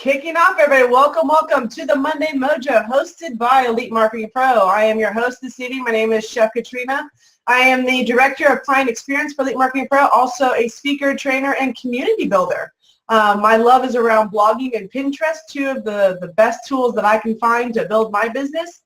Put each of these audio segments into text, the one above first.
Kicking off, everybody. Welcome to the Monday Mojo, hosted by Elite Marketing Pro. I am your host this evening. My name is Chef Katrina. I am the Director of Client Experience for Elite Marketing Pro, also a speaker, trainer, and community builder. My love is around blogging and Pinterest, two of the best tools that I can find to build my business.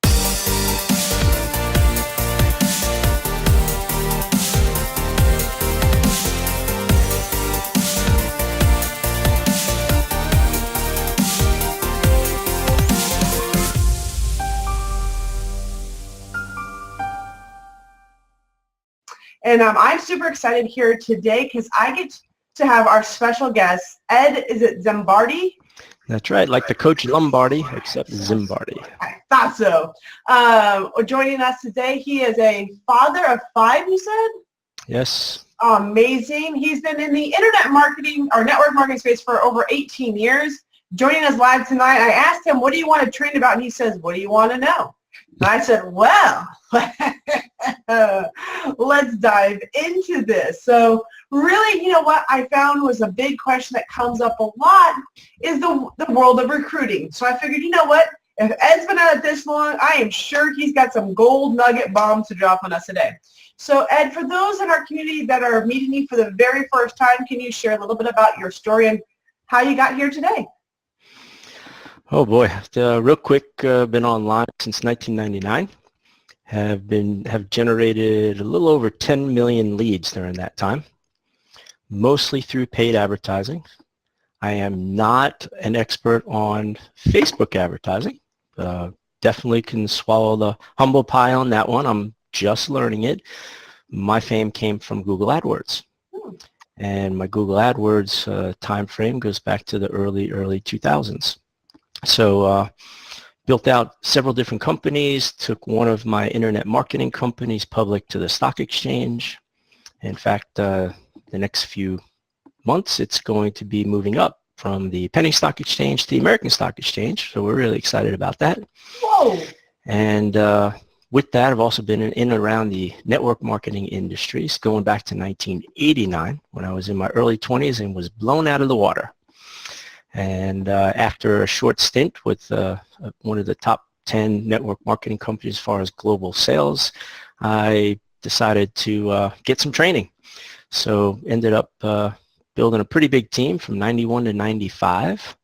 And I'm super excited here today because I get to have our special guest, Ed, is it Zimbardi? That's right, like the Coach Lombardi, except Zimbardi. I thought so. Joining us today, he is a father of 5, you said? Yes. Amazing. He's been in the internet marketing or network marketing space for over 18 years. Joining us live tonight, I asked him, what do you want to train about? And he says, what do you want to know? And I said, well, let's dive into this. So really, you know what I found was a big question that comes up a lot is the world of recruiting. So I figured, you know what, if Ed's been at it this long, I am sure he's got some gold nugget bombs to drop on us today. So Ed, for those in our community that are meeting you for the very first time, can you share a little bit about your story and how you got here today? Oh boy, real quick, been online since 1999. Have generated a little over 10 million leads during that time, mostly through paid advertising. I am not an expert on Facebook advertising. Definitely can swallow the humble pie on that one. I'm just learning it. My fame came from Google AdWords. And my Google AdWords time frame goes back to the early 2000s. So built out several different companies, took one of my internet marketing companies public to the stock exchange. In fact, the next few months, it's going to be moving up from the penny stock exchange to the American stock exchange. So we're really excited about that. Whoa! And with that, I've also been in and around the network marketing industries, going back to 1989 when I was in my early 20s and was blown out of the water. And after a short stint with one of the top 10 network marketing companies as far as global sales, I decided to get some training. So ended up building a pretty big team from 91 to 95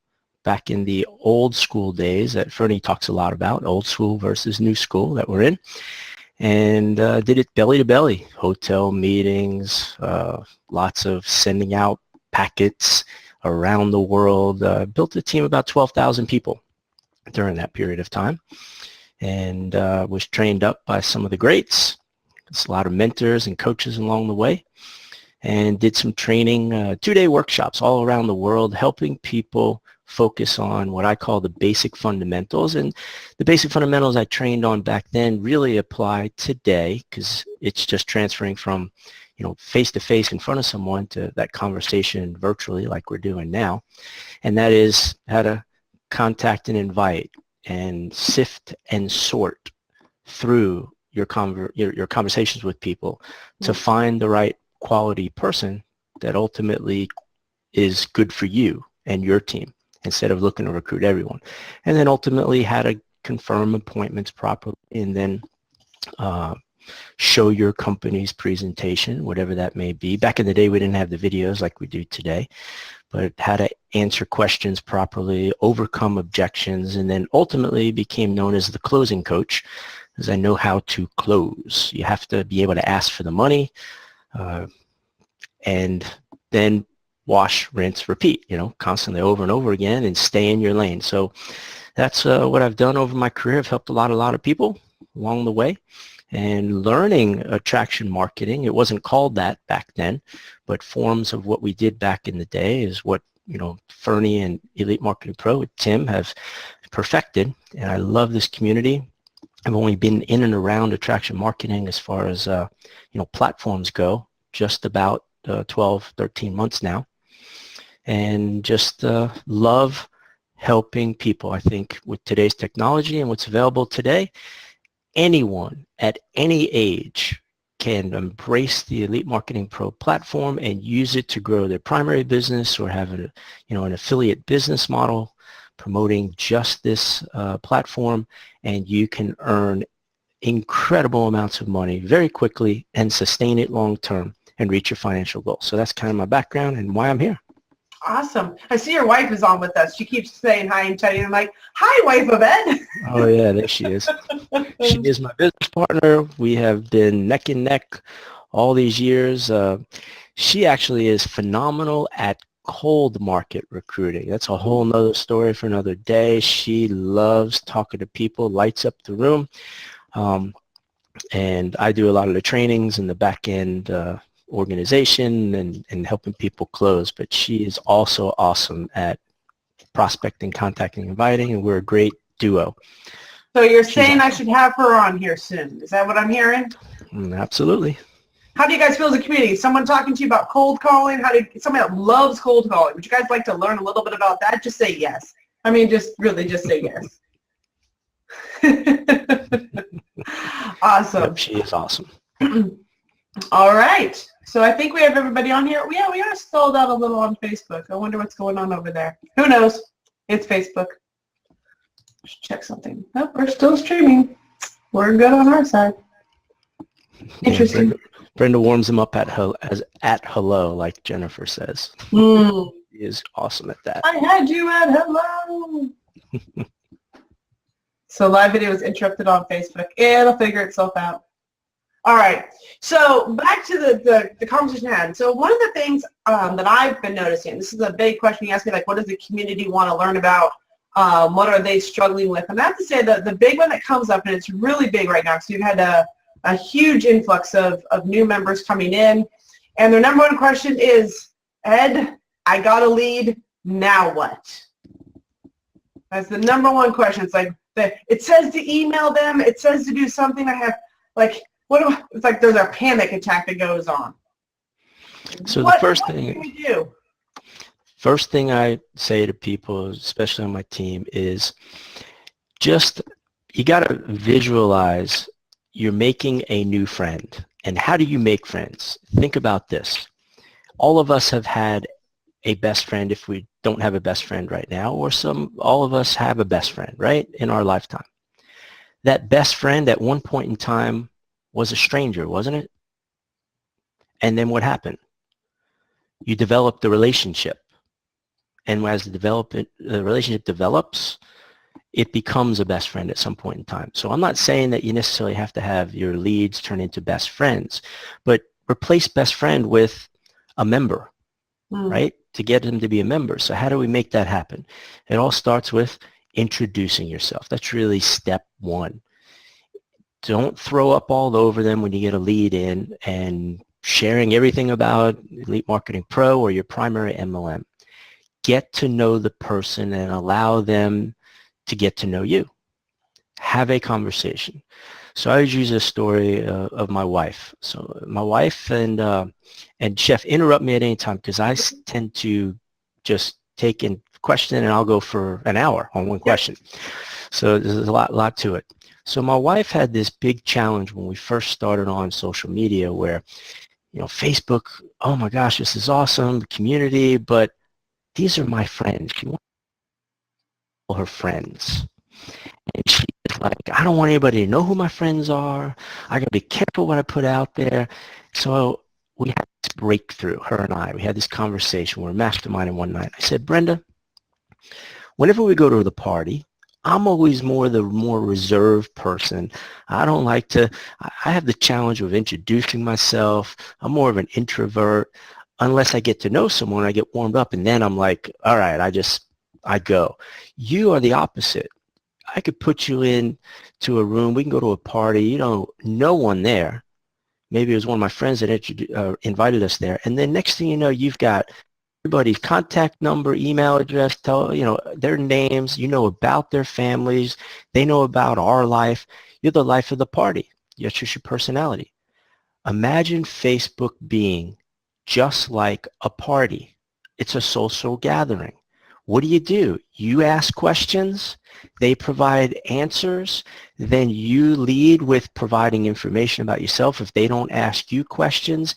back in the old school days that Fernie talks a lot about, old school versus new school that we're in. And did it belly to belly, hotel meetings, lots of sending out packets around the world, built a team of about 12,000 people during that period of time, and was trained up by some of the greats. There's a lot of mentors and coaches along the way, and did some training, 2-day workshops all around the world, helping people focus on what I call the basic fundamentals. And the basic fundamentals I trained on back then really apply today because it's just transferring from face-to-face in front of someone to that conversation virtually like we're doing now. And that is how to contact and invite and sift and sort through your conversations with people to find the right quality person that ultimately is good for you and your team instead of looking to recruit everyone. And then ultimately how to confirm appointments properly and then show your company's presentation, whatever that may be. Back in the day, we didn't have the videos like we do today, but how to answer questions properly, overcome objections, and then ultimately became known as the closing coach, because I know how to close. You have to be able to ask for the money and then wash, rinse, repeat, constantly over and over again and stay in your lane. So that's what I've done over my career. I've helped a lot of people along the way. And learning attraction marketing, it wasn't called that back then, but forms of what we did back in the day is what, Fernie and Elite Marketing Pro with Tim have perfected. And I love this community. I've only been in and around attraction marketing as far as, platforms go, just about 12, 13 months now. And just love helping people. I think with today's technology and what's available today, anyone at any age can embrace the Elite Marketing Pro platform and use it to grow their primary business or have an affiliate business model promoting just this platform, and you can earn incredible amounts of money very quickly and sustain it long term and reach your financial goals. So that's kind of my background and why I'm here. Awesome. I see your wife is on with us. She keeps saying hi and chatting. I'm like, hi, wife of Ed. Oh, yeah, there she is. She is my business partner. We have been neck and neck all these years. She actually is phenomenal at cold market recruiting. That's a whole nother story for another day. She loves talking to people, lights up the room. And I do a lot of the trainings in the back end organization and helping people close. But she is also awesome at prospecting, contacting, inviting, and we're a great duo. So you're saying awesome. I should have her on here soon. Is that what I'm hearing? Absolutely. How do you guys feel as a community? Someone talking to you about cold calling? Somebody that loves cold calling? Would you guys like to learn a little bit about that? Just say yes. I mean, just say yes. Awesome. Yep, she is awesome. All right. So I think we have everybody on here. Yeah, we are stalled out a little on Facebook. I wonder what's going on over there. Who knows? It's Facebook. Let's check something. Oh, we're still streaming. We're good on our side. Interesting. Yeah, Brenda warms him up at hello, like Jennifer says. Mm. She is awesome at that. I had you at hello. So live video was interrupted on Facebook. It'll figure itself out. All right. So back to the conversation I had. So one of the things that I've been noticing, this is a big question. You asked me, like, what does the community want to learn about? What are they struggling with? And I have to say that the big one that comes up, and it's really big right now, because we've had a huge influx of new members coming in. And their number one question is, Ed, I got a lead. Now what? That's the number one question. It's like, it says to email them. It says to do something. I have, like, it's like there's a panic attack that goes on. So what can we do? First thing I say to people, especially on my team, is just you got to visualize you're making a new friend. And how do you make friends? Think about this. All of us have had a best friend if we don't have a best friend right now, or all of us have a best friend, right, in our lifetime. That best friend at one point in time was a stranger, wasn't it? And then what happened? You developed the relationship. And as the relationship develops, it becomes a best friend at some point in time. So I'm not saying that you necessarily have to have your leads turn into best friends, but replace best friend with a member, right, to get them to be a member. So how do we make that happen? It all starts with introducing yourself. That's really step one. Don't throw up all over them when you get a lead in and sharing everything about Elite Marketing Pro or your primary MLM. Get to know the person and allow them to get to know you. Have a conversation. So I always use a story of my wife. So my wife and Chef, interrupt me at any time, because I tend to just take in question and I'll go for an hour on one question. So there's a lot to it. So my wife had this big challenge when we first started on social media where, Facebook, oh my gosh, this is awesome, the community, but these are my friends. She wants all her friends. And she's like, I don't want anybody to know who my friends are. I got to be careful what I put out there. So we had this breakthrough, her and I. We had this conversation. We were masterminding one night. I said, Brenda, whenever we go to the party, I'm always the more reserved person. I don't like to, I have the challenge of introducing myself. I'm more of an introvert. Unless I get to know someone, I get warmed up, and then I'm like, all right, I go. You are the opposite. I could put you in to a room. We can go to a party. No one there. Maybe it was one of my friends that invited us there. And then next thing you know, you've got everybody's contact number, email address, their names. You know about their families. They know about our life. You're the life of the party. That's just your personality. Imagine Facebook being just like a party. It's a social gathering. What do? You ask questions, they provide answers, then you lead with providing information about yourself. If they don't ask you questions,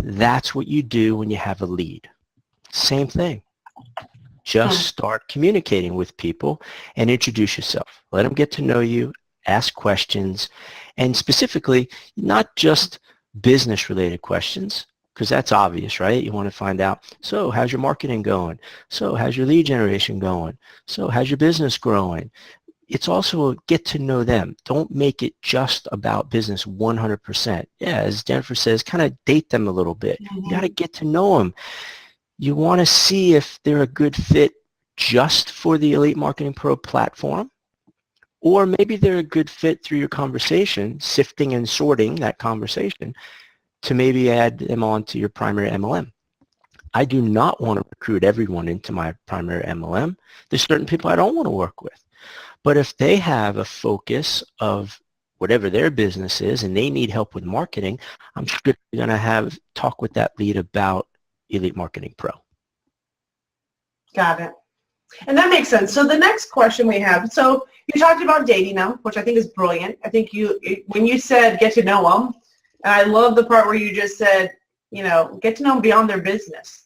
that's what you do when you have a lead. Same thing. Just start communicating with people and introduce yourself. Let them get to know you, ask questions, and specifically, not just business-related questions, because that's obvious, right? You want to find out, so how's your marketing going? So how's your lead generation going? So how's your business growing? It's also a get to know them. Don't make it just about business 100%. Yeah, as Jennifer says, kind of date them a little bit. You got to get to know them. You want to see if they're a good fit just for the Elite Marketing Pro platform, or maybe they're a good fit through your conversation, sifting and sorting that conversation to maybe add them on to your primary MLM. I do not want to recruit everyone into my primary MLM. There's certain people I don't want to work with. But if they have a focus of whatever their business is and they need help with marketing, I'm strictly going to have talk with that lead about Elite Marketing Pro. Got it. And that makes sense. So the next question we have, so you talked about dating them, which I think is brilliant. I think when you said get to know them, and I love the part where you just said, get to know them beyond their business,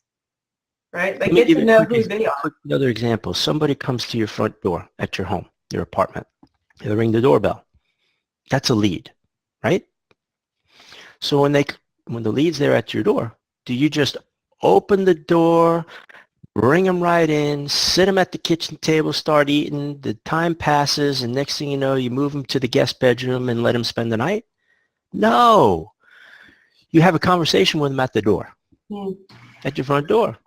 right? Like get to know who they are. Another example, somebody comes to your front door at your home, your apartment. They ring the doorbell. That's a lead, right? So when the lead's there at your door, do you just open the door, bring them right in, sit them at the kitchen table, start eating, the time passes, and next thing you know, you move them to the guest bedroom and let them spend the night? No. You have a conversation with them at the door, at your front door.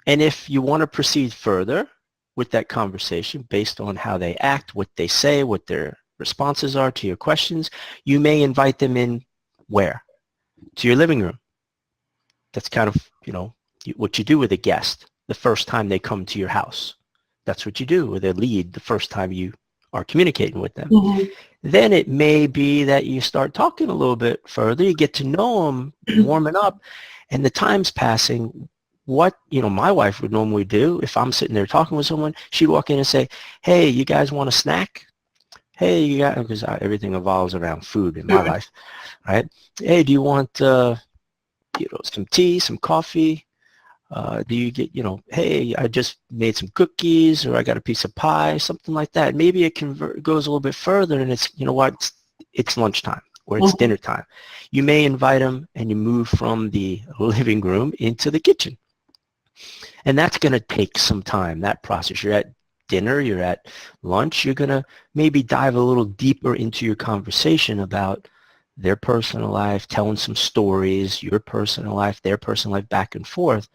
And if you want to proceed further with that conversation based on how they act, what they say, what their responses are to your questions, you may invite them in where? To your living room. That's kind of, what you do with a guest the first time they come to your house. That's what you do with a lead the first time you are communicating with them. Then it may be that you start talking a little bit further. You get to know them, warming up, and the time's passing. What, my wife would normally do if I'm sitting there talking with someone, she'd walk in and say, hey, you guys want a snack? Hey, you got, because everything evolves around food in my life, right? Hey, do you want, some tea, some coffee? Do you get, hey, I just made some cookies, or I got a piece of pie, something like that. Maybe it goes a little bit further, and it's, it's lunchtime or it's dinner time. You may invite them and you move from the living room into the kitchen. And that's going to take some time, that process. You're at dinner, you're at lunch, you're going to maybe dive a little deeper into your conversation about their personal life, telling some stories, your personal life, their personal life, back and forth.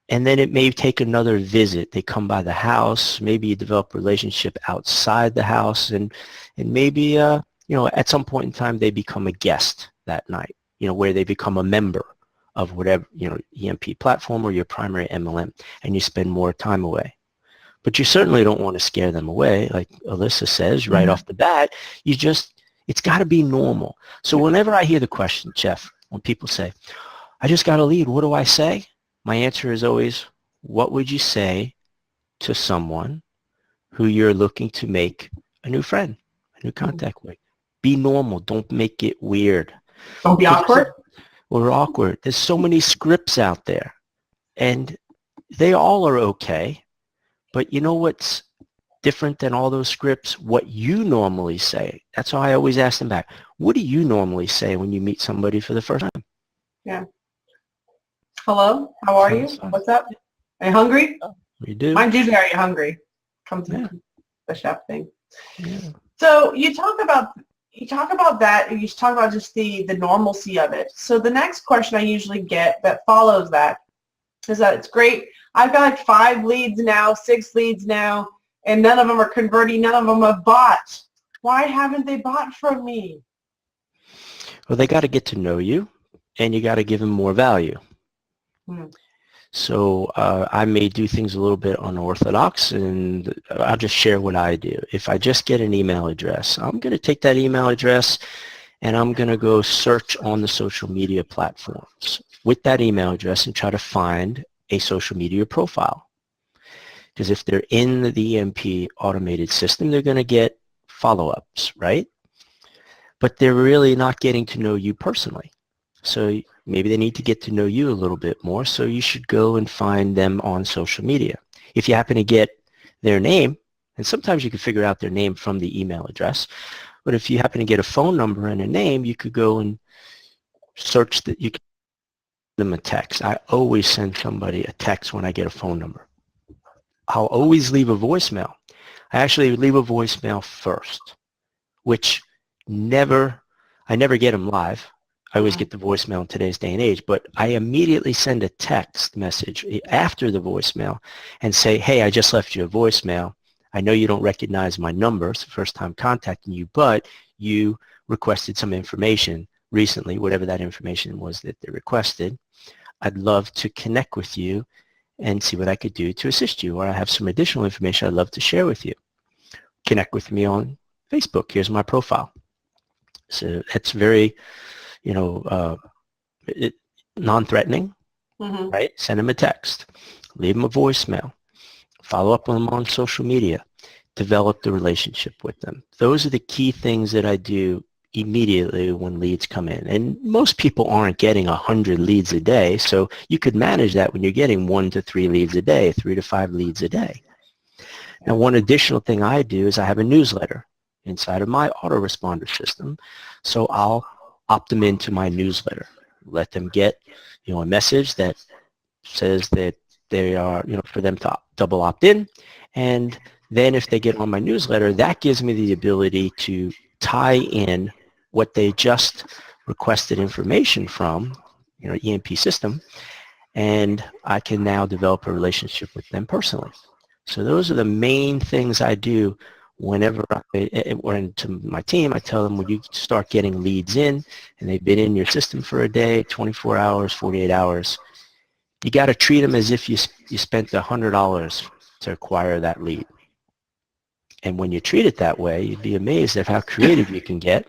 And then it may take another visit. They come by the house, maybe you develop a relationship outside the house, and maybe, at some point in time, they become a guest that night, where they become a member of whatever, EMP platform or your primary MLM, and you spend more time away. But you certainly don't want to scare them away. Like Alyssa says right off the bat, it's got to be normal. So whenever I hear the question, Jeff, when people say, I just got a lead, what do I say? My answer is always, what would you say to someone who you're looking to make a new friend, a new contact with? Be normal. Don't make it weird. Don't be awkward. Or awkward. There's so many scripts out there, and they all are okay. But you know what's different than all those scripts? What you normally say. That's why I always ask them back. What do you normally say when you meet somebody for the first time? Yeah. Hello, how are you? What's up? Are you hungry? We do. Mine's usually, are you hungry? Come to the chef thing. Yeah. So you talk about that, and you talk about just the normalcy of it. So the next question I usually get that follows that is that it's great. I've got like 5 leads now, 6 leads now, and none of them are converting. None of them have bought. Why haven't they bought from me? Well, they got to get to know you, and you got to give them more value. So I may do things a little bit unorthodox, and I'll just share what I do. If I just get an email address, I'm going to take that email address and I'm going to go search on the social media platforms with that email address and try to find a social media profile. Because if they're in the EMP automated system, they're going to get follow-ups, right? But they're really not getting to know you personally. So maybe they need to get to know you a little bit more, so you should go and find them on social media. If you happen to get their name, and sometimes you can figure out their name from the email address, but if you happen to get a phone number and a name, you could go and search that. You can send them a text. I always send somebody a text when I get a phone number. I'll always leave a voicemail. I actually leave a voicemail first, which I never get them live. I always get the voicemail in today's day and age, but I immediately send a text message after the voicemail and say, hey, I just left you a voicemail. I know you don't recognize my number. It's the first time contacting you, but you requested some information recently, whatever that information was that they requested. I'd love to connect with you and see what I could do to assist you, or I have some additional information I'd love to share with you. Connect with me on Facebook. Here's my profile. So that's very, non-threatening, right? Send them a text, leave them a voicemail, follow up on them on social media, develop the relationship with them. Those are the key things that I do immediately when leads come in. And most people aren't getting 100 leads a day, so you could manage that when you're getting 1 to 3 leads a day, 3 to 5 leads a day. Now, one additional thing I do is I have a newsletter inside of my autoresponder system, so I'll opt them into my newsletter, let them get a message that says that they are, for them to double opt in, and then if they get on my newsletter, that gives me the ability to tie in what they just requested information from, EMP system, and I can now develop a relationship with them personally. So those are the main things I do whenever or to my team. I tell them, when you start getting leads in and they've been in your system for a day, 24 hours, 48 hours, you got to treat them as if you spent $100 to acquire that lead. And when you treat it that way, you'd be amazed at how creative you can get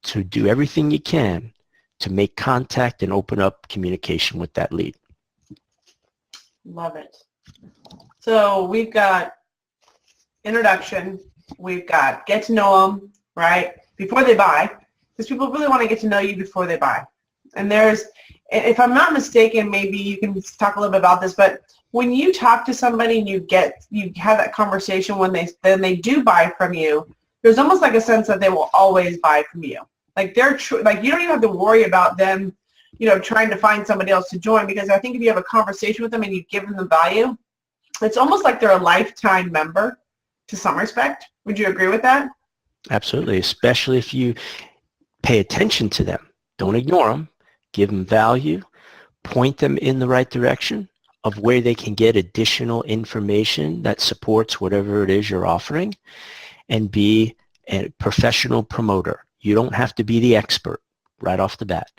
to do everything you can to make contact and open up communication with that lead. Love it. So we've got introduction, we've got get to know them, right, before they buy, because people really want to get to know you before they buy. And there's, if I'm not mistaken, maybe you can talk a little bit about this, but when you talk to somebody and you have that conversation when they do buy from you, there's almost like a sense that they will always buy from you. Like they're like you don't even have to worry about them, trying to find somebody else to join, because I think if you have a conversation with them and you give them the value, it's almost like they're a lifetime member to some respect. Would you agree with that? Absolutely, especially if you pay attention to them. Don't ignore them. Give them value. Point them in the right direction of where they can get additional information that supports whatever it is you're offering, and be a professional promoter. You don't have to be the expert right off the bat.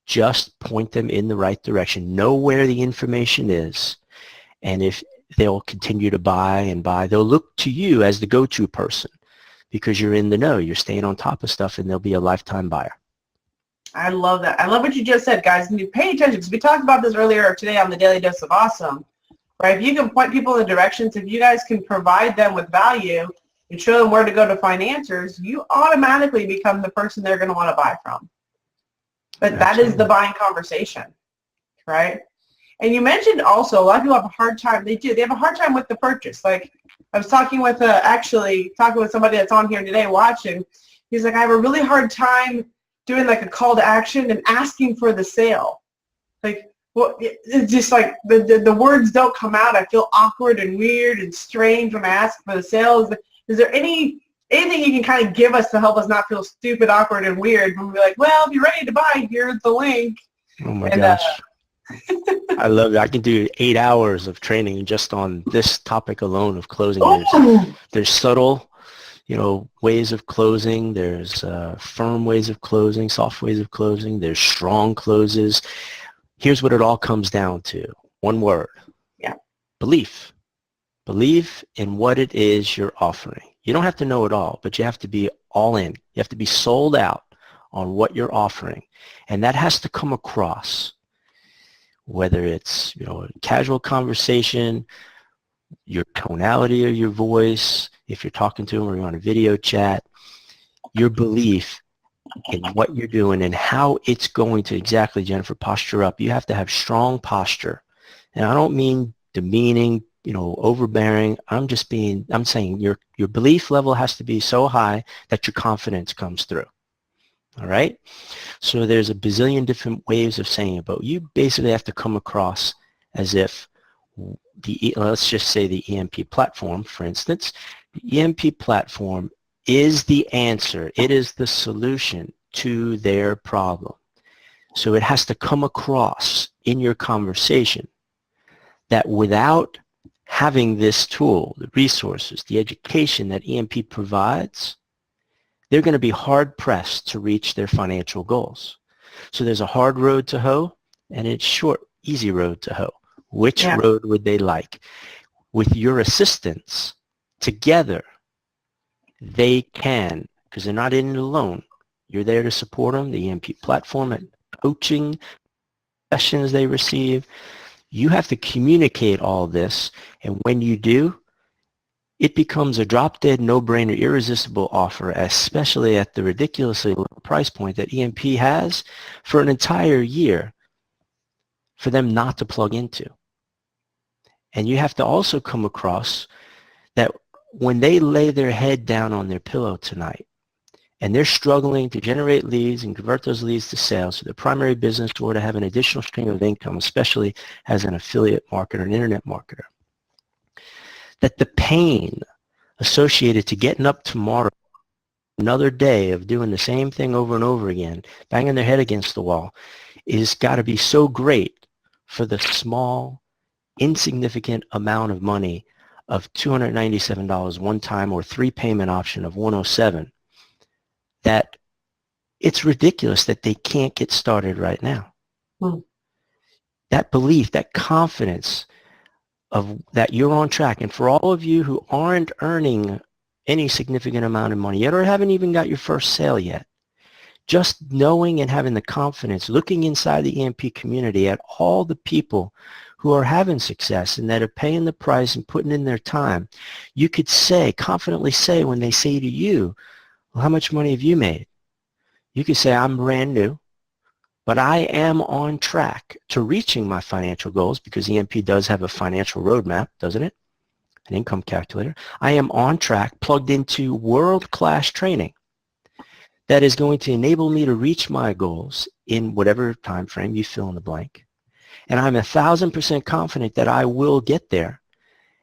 Just point them in the right direction. Know where the information is, and if they'll continue to buy and buy, they'll look to you as the go-to person because you're in the know. You're staying on top of stuff, and they'll be a lifetime buyer. I love that. I love what you just said, guys. And you pay attention, because we talked about this earlier today on the Daily Dose of Awesome, right? If you can point people in directions, if you guys can provide them with value and show them where to go to find answers, you automatically become the person they're going to want to buy from. But that is the buying conversation, right? And you mentioned also a lot of people have a hard time. They have a hard time with the purchase. Like I was talking with somebody that's on here today watching. He's like, I have a really hard time doing like a call to action and asking for the sale. Like, well, it's just like the words don't come out. I feel awkward and weird and strange when I ask for the sale. Is there anything you can kind of give us to help us not feel stupid, awkward, and weird when we're like, well, if you're ready to buy, here's the link. Oh my gosh. I love it. I can do 8 hours of training just on this topic alone of closing. There's subtle, ways of closing. There's firm ways of closing, soft ways of closing. There's strong closes. Here's what it all comes down to. One word. Yeah. Belief. Believe in what it is you're offering. You don't have to know it all, but you have to be all in. You have to be sold out on what you're offering. And that has to come across, whether it's, a casual conversation, your tonality of your voice, if you're talking to them or you're on a video chat, your belief in what you're doing and how it's going to exactly, Jennifer, posture up. You have to have strong posture. And I don't mean demeaning, overbearing. I'm saying your belief level has to be so high that your confidence comes through. All right? So there's a bazillion different ways of saying it, but you basically have to come across as if let's just say the EMP platform, for instance. The EMP platform is the answer. It is the solution to their problem. So it has to come across in your conversation that without having this tool, the resources, the education that EMP provides, they're going to be hard-pressed to reach their financial goals. So there's a hard road to hoe and it's short, easy road to hoe. Which road would they like? With your assistance, together, they can, because they're not in it alone. You're there to support them, the EMP platform, and coaching sessions they receive. You have to communicate all this, and when you do, it becomes a drop-dead, no-brainer, irresistible offer, especially at the ridiculously low price point that EMP has for an entire year for them not to plug into. And you have to also come across that when they lay their head down on their pillow tonight and they're struggling to generate leads and convert those leads to sales to their primary business or to have an additional stream of income, especially as an affiliate marketer, an internet marketer, that the pain associated to getting up tomorrow, another day of doing the same thing over and over again, banging their head against the wall, is got to be so great for the small, insignificant amount of money of $297 one time or 3 payment option of $107 that it's ridiculous that they can't get started right now. That belief, that confidence of that you're on track. And for all of you who aren't earning any significant amount of money yet or haven't even got your first sale yet, just knowing and having the confidence, looking inside the EMP community at all the people who are having success and that are paying the price and putting in their time, you could say, confidently say when they say to you, well, how much money have you made? You could say, I'm brand new, but I am on track to reaching my financial goals because EMP does have a financial roadmap, doesn't it? An income calculator. I am on track, plugged into world-class training that is going to enable me to reach my goals in whatever time frame you fill in the blank. And I'm 1,000% confident that I will get there.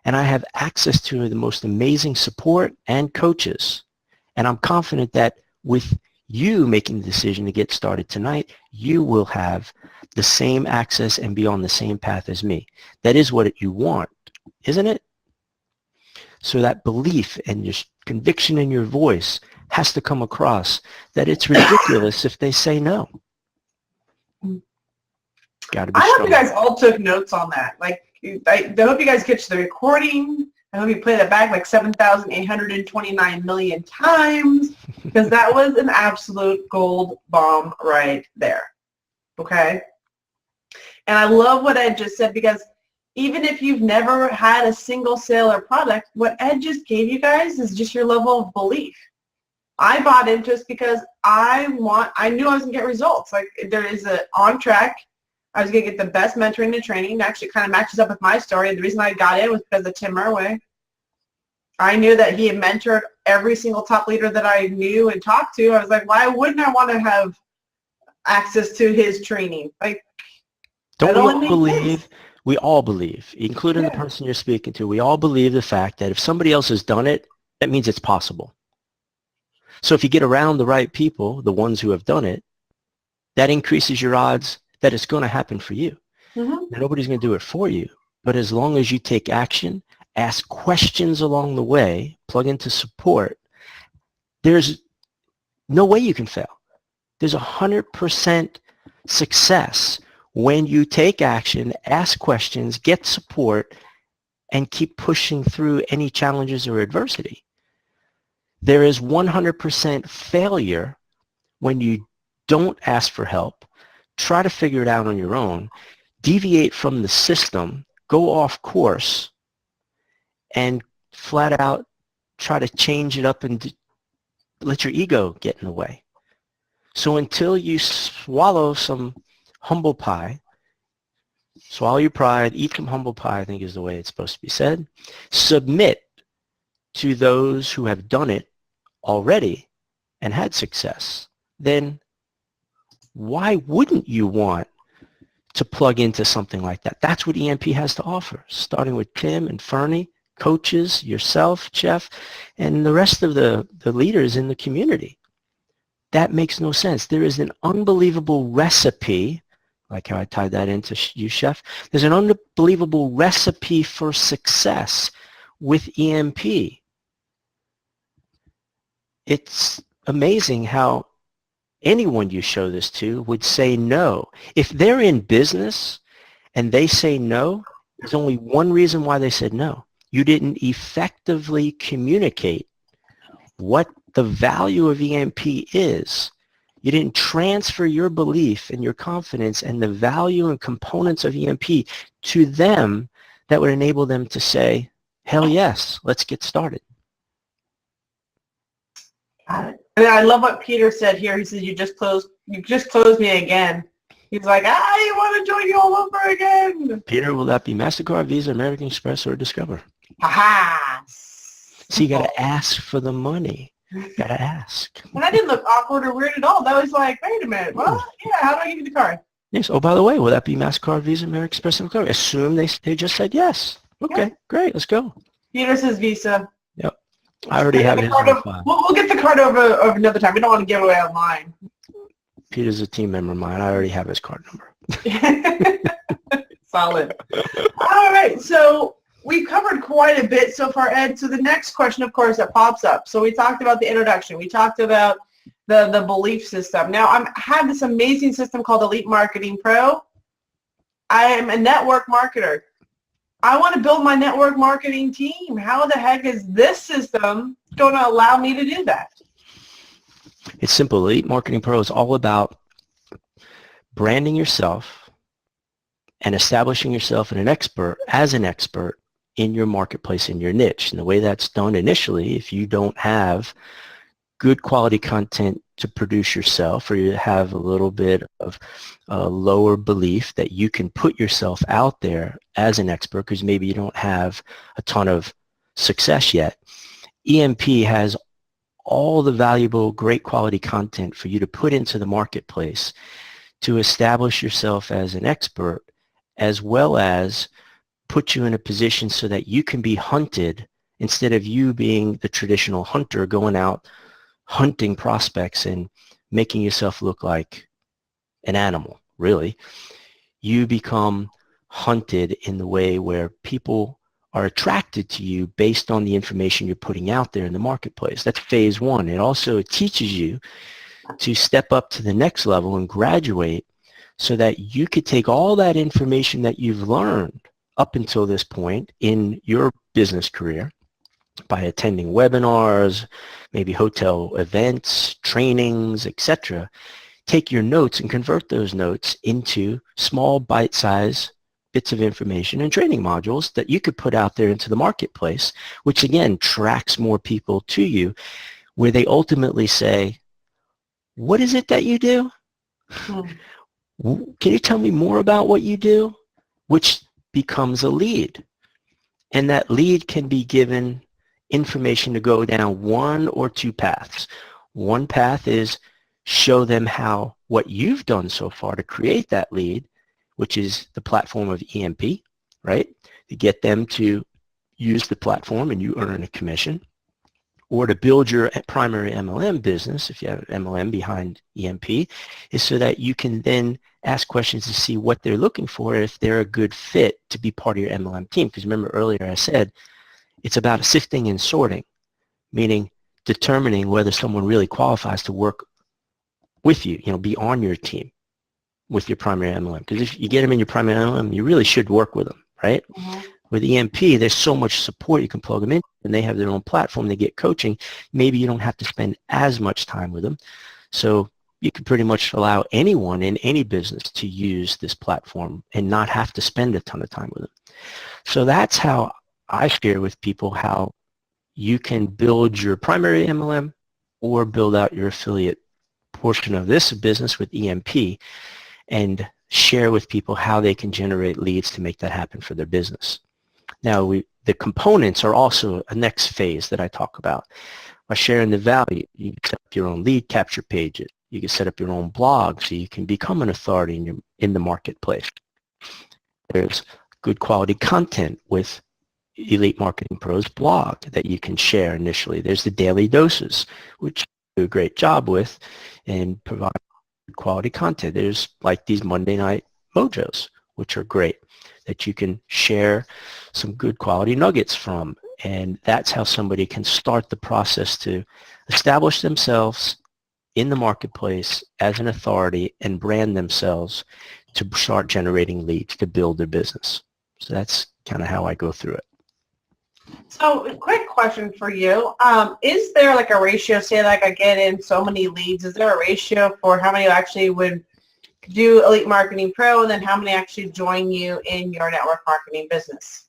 And I have access to the most amazing support and coaches. And I'm confident that with you making the decision to get started tonight, you will have the same access and be on the same path as me. That is what you want, isn't it? So that belief and your conviction in your voice has to come across that it's ridiculous if they say no. Gotta be I hope strong. you guys all took notes on that. Like, I hope you guys catch the recording. I hope you play that back like 7,829 million times because that was an absolute gold bomb right there. Okay? And I love what Ed just said because even if you've never had a single sale or product, what Ed just gave you guys is just your level of belief. I bought into this because I knew I was going to get results. Like there is a on track. I was going to get the best mentoring and training. Actually, it kind of matches up with my story. The reason I got in was because of Tim Murway. I knew that he had mentored every single top leader that I knew and talked to. I was like, why wouldn't I want to have access to his training? Like, don't we all believe? We all believe, including the person you're speaking to. We all believe the fact that if somebody else has done it, that means it's possible. So if you get around the right people, the ones who have done it, that increases your odds that it's going to happen for you. Now, nobody's going to do it for you, but as long as you take action, ask questions along the way, plug into support, there's no way you can fail. There's 100% success when you take action, ask questions, get support, and keep pushing through any challenges or adversity. There is 100% failure when you don't ask for help, try to figure it out on your own, deviate from the system, go off course, and flat out try to change it up and let your ego get in the way. So until you swallow some humble pie, Swallow your pride, eat some humble pie, I think is the way it's supposed to be said. Submit to those who have done it already and had success. Then why wouldn't you want to plug into something like that? That's what EMP has to offer, starting with Tim and Fernie, coaches, yourself, Jeff, and the rest of the leaders in the community. That makes no sense. There is an unbelievable recipe, like how I tied that into you, Chef. There's an unbelievable recipe for success with EMP. It's amazing how anyone you show this to would say no. If they're in business and they say no, there's only one reason why they said no. You didn't effectively communicate what the value of EMP is. You didn't transfer your belief and your confidence and the value and components of EMP to them that would enable them to say, hell yes, let's get started. Got it. And I love what Peter said here. He said, you just closed me again. He's like, I want to join you all over again. Peter, will that be MasterCard, Visa, American Express, or Discover? Ha-ha. So you got to ask for the money. Got to ask. And that didn't look awkward or weird at all. That was like, wait a minute. Well, yeah, how do I give you the card? Yes. Oh, by the way, will that be MasterCard, Visa, American Express, and Discover? Assume they just said yes. Okay, Yeah. great. Let's go. Peter says Visa. Yep. I already have his on file. We'll get the card over another time. We don't want to give away online. Peter's a team member of mine. I already have his card number. Solid. All right. So we've covered quite a bit so far, Ed. So the next question, of course, that pops up. So we talked about the introduction. We talked about the belief system. Now I have this amazing system called Elite Marketing Pro. I am a network marketer. I want to build my network marketing team. How the heck is this system going to allow me to do that? It's simple. Elite Marketing Pro is all about branding yourself and establishing yourself as an expert in your marketplace, in your niche. And the way that's done initially, if you don't have good quality content to produce yourself, or you have a little bit of a lower belief that you can put yourself out there as an expert because maybe you don't have a ton of success yet, EMP has all the valuable, great quality content for you to put into the marketplace to establish yourself as an expert, as well as put you in a position so that you can be hunted instead of you being the traditional hunter going out hunting prospects and making yourself look like an animal, really. You become hunted in the way where people are attracted to you based on the information you're putting out there in the marketplace. That's phase one. It also teaches you to step up to the next level and graduate so that you could take all that information that you've learned up until this point in your business career by attending webinars, maybe hotel events, trainings, etc. Take your notes and convert those notes into small bite-sized bits of information and training modules that you could put out there into the marketplace, which again attracts more people to you, where they ultimately say, what is it that you do? Can you tell me more about what you do? Which becomes a lead. And that lead can be given information to go down one or two paths. One path is show them how what you've done so far to create that lead, which is the platform of EMP, right? To get them to use the platform and you earn a commission. Or to build your primary MLM business, if you have MLM behind EMP, is so that you can then ask questions to see what they're looking for, if they're a good fit to be part of your MLM team. Because remember earlier I said, it's about sifting and sorting, meaning determining whether someone really qualifies to work with you, be on your team with your primary MLM. Because if you get them in your primary MLM, you really should work with them, right? Mm-hmm. With EMP, there's so much support you can plug them in, and they have their own platform. They get coaching. Maybe you don't have to spend as much time with them. So you can pretty much allow anyone in any business to use this platform and not have to spend a ton of time with them. So that's how I share with people how you can build your primary MLM or build out your affiliate portion of this business with EMP. And share with people how they can generate leads to make that happen for their business. Now, the components are also a next phase that I talk about. By sharing the value, you can set up your own lead capture pages. You can set up your own blog so you can become an authority in the marketplace. There's good quality content with Elite Marketing Pro's blog that you can share initially. There's the daily doses, which you do a great job with and provide quality content. There's like these Monday Night Mojos, which are great, that you can share some good quality nuggets from. And that's how somebody can start the process to establish themselves in the marketplace as an authority and brand themselves to start generating leads to build their business. So that's kind of how I go through it. So a quick question for you. Is there like a ratio, say like I get in so many leads, is there a ratio for how many actually would do Elite Marketing Pro and then how many actually join you in your network marketing business?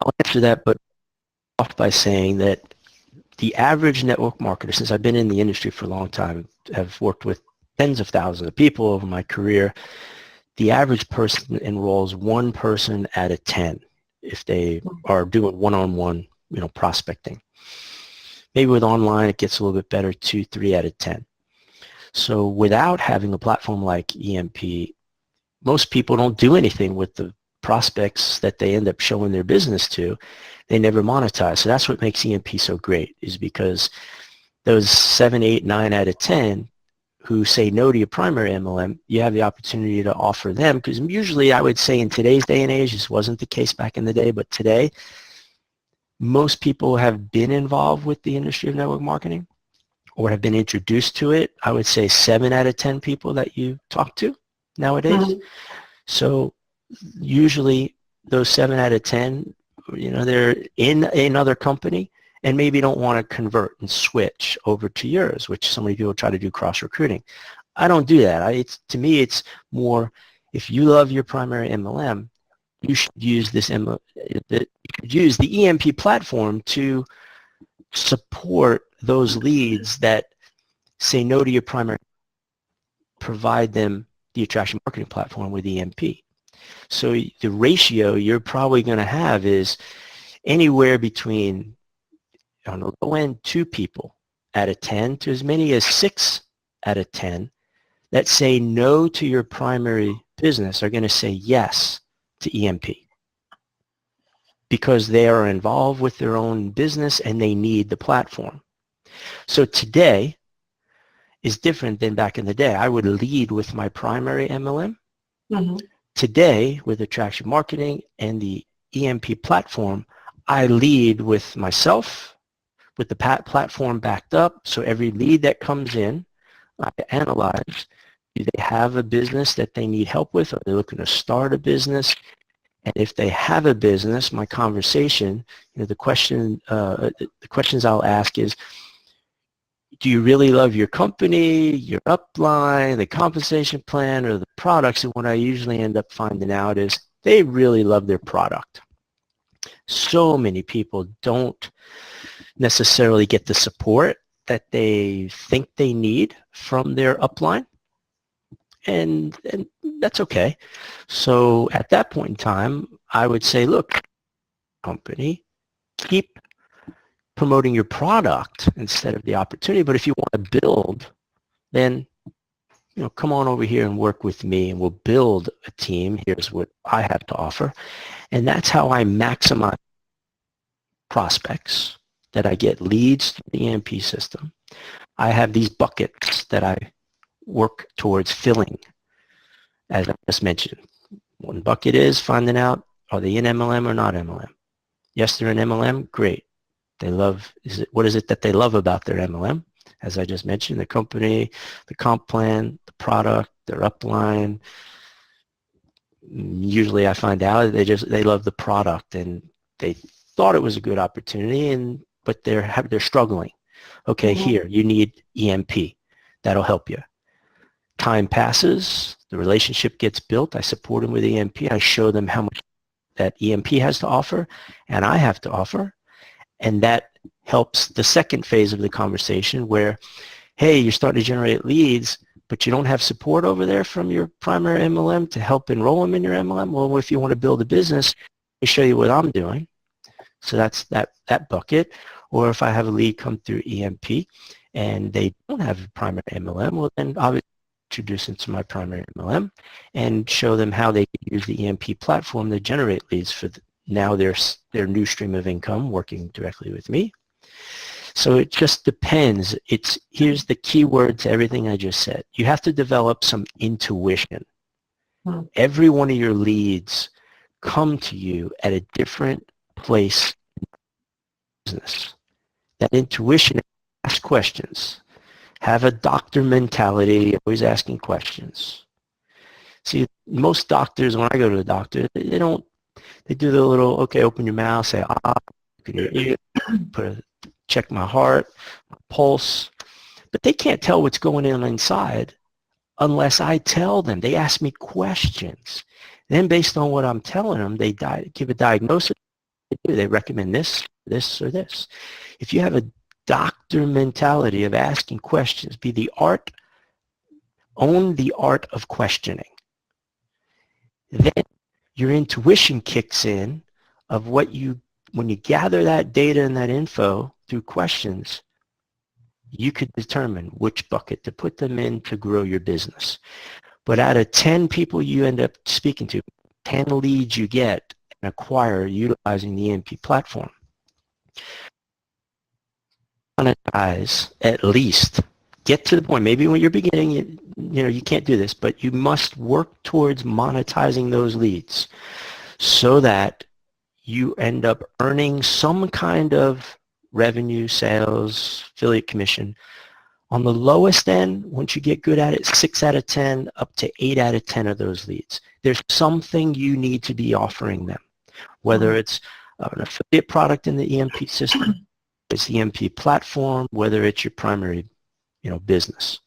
I'll answer that, but off by saying that the average network marketer, since I've been in the industry for a long time, I've worked with tens of thousands of people over my career, the average person enrolls one person out of 10 if they are doing one-on-one, prospecting. Maybe with online it gets a little bit better, 2, 3 out of 10. So without having a platform like EMP, most people don't do anything with the prospects that they end up showing their business to. They never monetize. So that's what makes EMP so great, is because those 7, 8, 9 out of 10 who say no to your primary MLM, you have the opportunity to offer them, because usually I would say in today's day and age, this wasn't the case back in the day, but today, most people have been involved with the industry of network marketing or have been introduced to it. I would say 7 out of 10 people that you talk to nowadays. Mm-hmm. So usually those 7 out of 10, they're in another company and maybe don't want to convert and switch over to yours, which so many people try to do cross-recruiting. I don't do that. To me, it's more, if you love your primary MLM, you should use the EMP platform to support those leads that say no to your primary, provide them the attraction marketing platform with EMP. So the ratio you're probably going to have is anywhere between, on the low end, 2 people out of 10 to as many as 6 out of 10 that say no to your primary business are going to say yes to EMP because they are involved with their own business and they need the platform. So today is different than back in the day. I would lead with my primary MLM. Mm-hmm. Today, with attraction marketing and the EMP platform, I lead with myself, with the platform backed up. So every lead that comes in, I analyze, do they have a business that they need help with? Are they looking to start a business? And if they have a business, my conversation, the questions I'll ask is, do you really love your company, your upline, the compensation plan, or the products? And what I usually end up finding out is they really love their product. So many people don't necessarily get the support that they think they need from their upline. And that's okay. So at that point in time, I would say, look, company, keep promoting your product instead of the opportunity. But if you want to build, then come on over here and work with me and we'll build a team. Here's what I have to offer. And that's how I maximize prospects, that I get leads through the EMP system. I have these buckets that I work towards filling, as I just mentioned. One bucket is finding out, are they in MLM or not MLM? Yes, they're in MLM. Great. They love, what is it that they love about their MLM? As I just mentioned, the company, the comp plan, the product, their upline. Usually I find out they love the product and they thought it was a good opportunity, but they're struggling. Okay, mm-hmm. Here, you need EMP. That'll help you. Time passes, the relationship gets built. I support them with EMP. I show them how much that EMP has to offer and I have to offer. And that helps the second phase of the conversation where, hey, you're starting to generate leads, but you don't have support over there from your primary MLM to help enroll them in your MLM. Well, if you want to build a business, let me show you what I'm doing. So that's that bucket. Or if I have a lead come through EMP and they don't have a primary MLM, well, then obviously introduce them to my primary MLM and show them how they can use the EMP platform to generate leads for now their new stream of income working directly with me. So it just depends. Here's the key word to everything I just said. You have to develop some intuition. Every one of your leads come to you at a different place in business. That intuition, ask questions. Have a doctor mentality, always asking questions. See, most doctors, when I go to the doctor, they do the little, okay, open your mouth, say, open your ear, check my heart, my pulse. But they can't tell what's going on inside unless I tell them. They ask me questions. Then based on what I'm telling them, they give a diagnosis. They recommend this, this, or this. If you have a doctor mentality of asking questions, own the art of questioning. Then your intuition kicks in of when you gather that data and that info through questions, you could determine which bucket to put them in to grow your business. But out of 10 people you end up speaking to, 10 leads you get and acquire utilizing the EMP platform, monetize at least. Get to the point. Maybe when you're beginning, you can't do this, but you must work towards monetizing those leads so that you end up earning some kind of revenue, sales, affiliate commission. On the lowest end, once you get good at it, 6 out of 10, up to 8 out of 10 of those leads. There's something you need to be offering them, whether it's an affiliate product in the EMP system, it's the EMP platform, whether it's your primary business.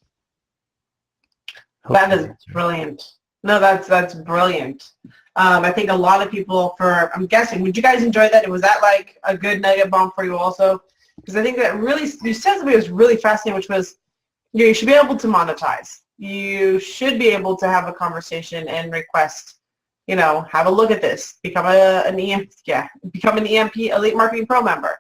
That is brilliant. No, that's brilliant. I think a lot of people, I'm guessing, would you guys enjoy that? Was that like a good nugget bomb for you also? Because I think that really, you said something that was really fascinating, which was you should be able to monetize. You should be able to have a conversation and request, have a look at this, become an EMP Elite Marketing Pro member.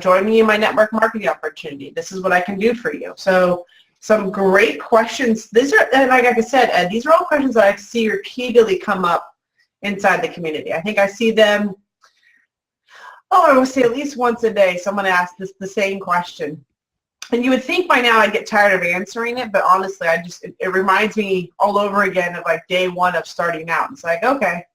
Join me in my network marketing opportunity. This is what I can do for you. So some great questions. And like I said, Ed, these are all questions that I see repeatedly come up inside the community. I think I see them, I would say at least once a day, someone asks the same question. And you would think by now I'd get tired of answering it, but honestly, it reminds me all over again of like day one of starting out. It's like, okay,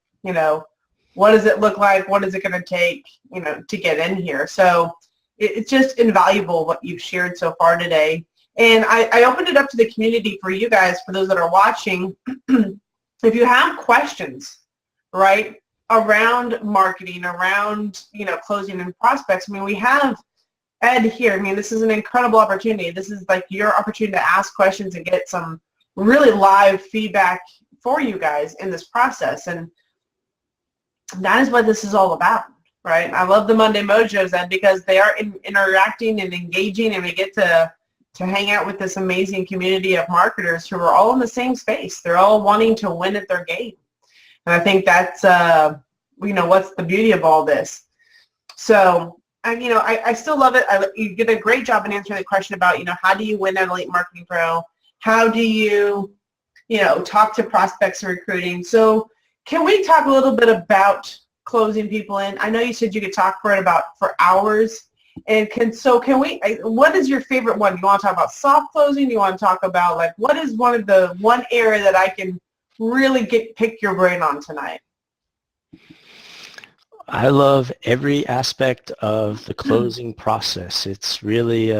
what does it look like? What is it going to take, to get in here? So it's just invaluable what you've shared so far today. And I opened it up to the community for you guys, for those that are watching. If you have questions, right, around marketing, around, closing and prospects, we have Ed here. This is an incredible opportunity. This is like your opportunity to ask questions and get some really live feedback for you guys in this process. And that is what this is all about, right? I love the Monday Mojos, Ed, because they are interacting and engaging, and we get to hang out with this amazing community of marketers who are all in the same space. They're all wanting to win at their game. And I think that's, what's the beauty of all this. So, I still love it. You did a great job in answering the question about, how do you win at Elite Marketing Pro? How do you, talk to prospects and recruiting? So can we talk a little bit about closing people in? I know you said you could talk for hours. And can we, what is your favorite one? You want to talk about soft closing? You want to talk about what is one area that I can really pick your brain on tonight? I love every aspect of the closing process. It's really,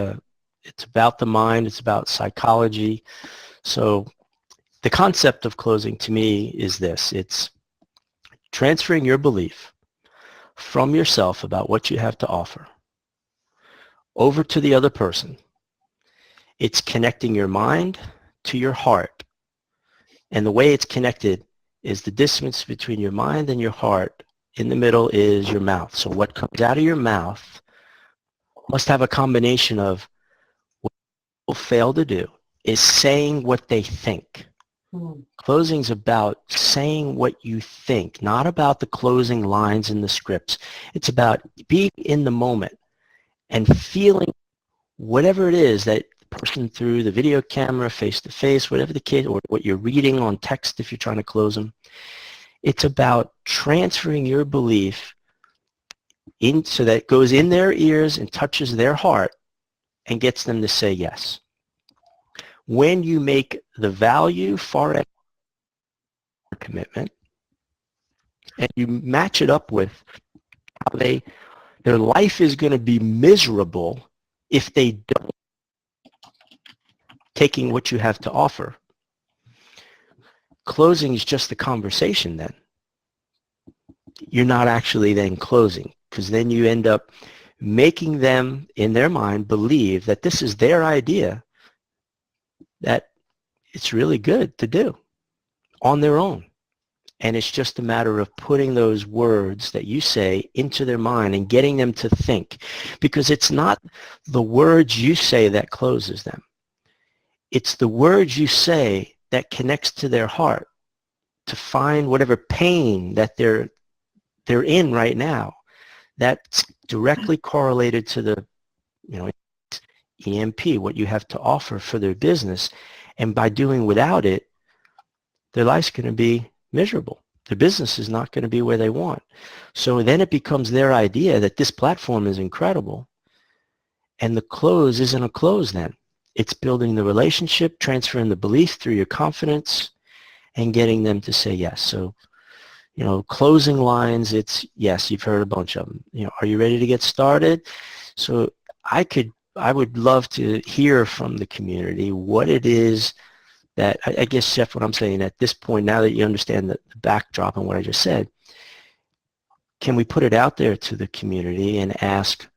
it's about the mind. It's about psychology. So the concept of closing to me is this. It's transferring your belief from yourself about what you have to offer over to the other person. It's connecting your mind to your heart. And the way it's connected is the distance between your mind and your heart. In the middle is your mouth. So what comes out of your mouth must have a combination of what people fail to do is saying what they think. Hmm. Closing's about saying what you think, not about the closing lines in the scripts. It's about being in the moment and feeling whatever it is that the person through the video camera, face-to-face, whatever the case, or what you're reading on text if you're trying to close them. It's about transferring your belief in so that it goes in their ears and touches their heart and gets them to say yes. When you make the value far exceed commitment and you match it up with how their life is going to be miserable if they don't taking what you have to offer. Closing is just the conversation then. You're not actually then closing, because then you end up making them in their mind believe that this is their idea, that it's really good to do on their own. And it's just a matter of putting those words that you say into their mind and getting them to think, because it's not the words you say that closes them. It's the words you say that connects to their heart to find whatever pain that they're in right now. That's directly correlated to the, EMP, what you have to offer for their business. And by doing without it, their life's going to be miserable. Their business is not going to be where they want. So then it becomes their idea that this platform is incredible. And the close isn't a close then. It's building the relationship, transferring the belief through your confidence, and getting them to say yes. So, closing lines, it's yes, you've heard a bunch of them. Are you ready to get started? So I would love to hear from the community what it is that, I guess, Chef, what I'm saying at this point, now that you understand the backdrop and what I just said, can we put it out there to the community and ask,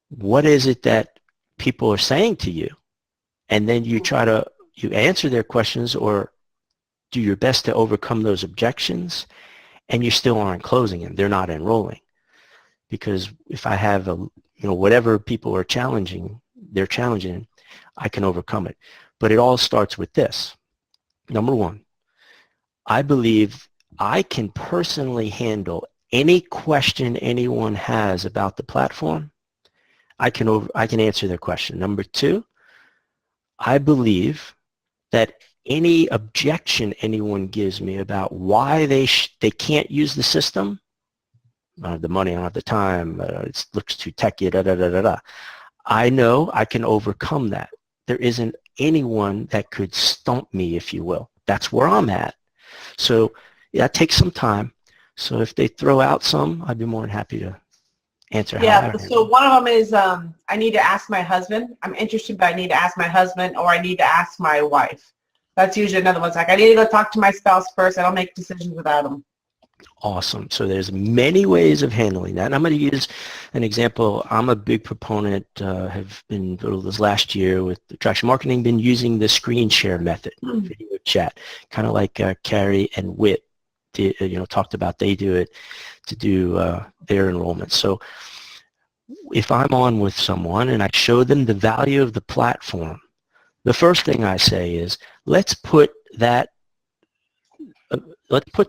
what is it that people are saying to you? And then you answer their questions or do your best to overcome those objections, and you still aren't closing them. They're not enrolling. Because if I have whatever people are challenging, I can overcome it. But it all starts with this. Number one, I believe I can personally handle any question anyone has about the platform. I can answer their question. Number two, I believe that any objection anyone gives me about why they can't use the system, I don't have the money, I don't have the time, it looks too techy, I know I can overcome that. There isn't anyone that could stump me, if you will. That's where I'm at. So that takes some time. So if they throw out some, I'd be more than happy to answer. Yeah, so one of them is I need to ask my husband. I'm interested, but I need to ask my husband, or I need to ask my wife. That's usually another one. It's like, I need to go talk to my spouse first. I don't make decisions without them. Awesome. So there's many ways of handling that. And I'm going to use an example. I'm a big proponent, have been this last year with Attraction Marketing, been using the screen share method, video chat, kind of like Carrie and Whit talked about. They do it to do their enrollment. So if I'm on with someone and I show them the value of the platform, the first thing I say is, let's put the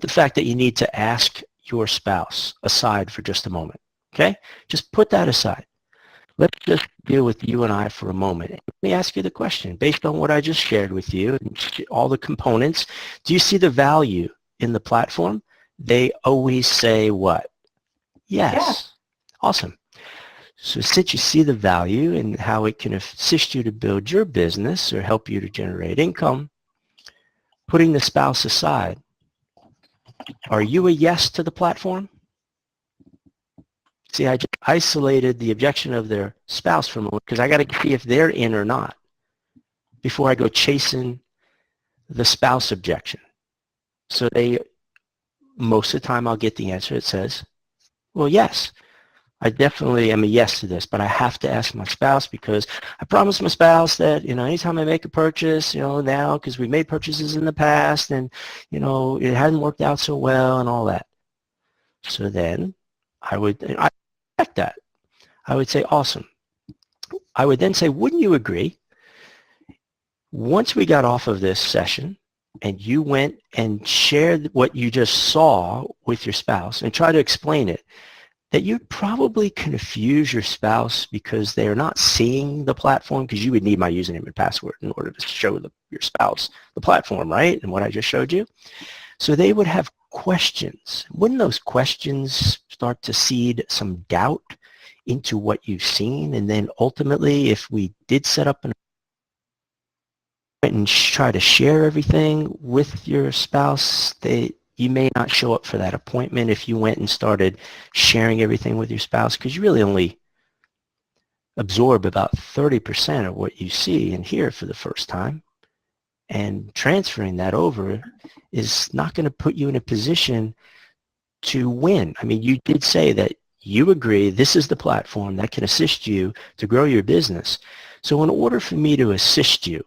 fact that you need to ask your spouse aside for just a moment, okay? Just put that aside. Let's just deal with you and I for a moment. Let me ask you the question. Based on what I just shared with you, and all the components, do you see the value in the platform? They always say what? Yes. Yeah. Awesome. So since you see the value and how it can assist you to build your business or help you to generate income, putting the spouse aside, are you a yes to the platform? See, I just isolated the objection of their spouse for a moment because I got to see if they're in or not before I go chasing the spouse objection. So most of the time I'll get the answer that says, well, yes. I definitely am a yes to this, but I have to ask my spouse because I promised my spouse that, anytime I make a purchase, now, because we made purchases in the past and, it hadn't worked out so well and all that. So then I expect that. I would say, awesome. I would then say, wouldn't you agree Once we got off of this session and you went and shared what you just saw with your spouse and try to explain it, that you'd probably confuse your spouse because they're not seeing the platform, because you would need my username and password in order to show your spouse the platform, right? And what I just showed you. So they would have questions. Wouldn't those questions start to seed some doubt into what you've seen? And then ultimately, if we did set up and try to share everything with your spouse, you may not show up for that appointment if you went and started sharing everything with your spouse, because you really only absorb about 30% of what you see and hear for the first time. And transferring that over is not going to put you in a position to win. I mean, you did say that you agree this is the platform that can assist you to grow your business. So in order for me to assist you,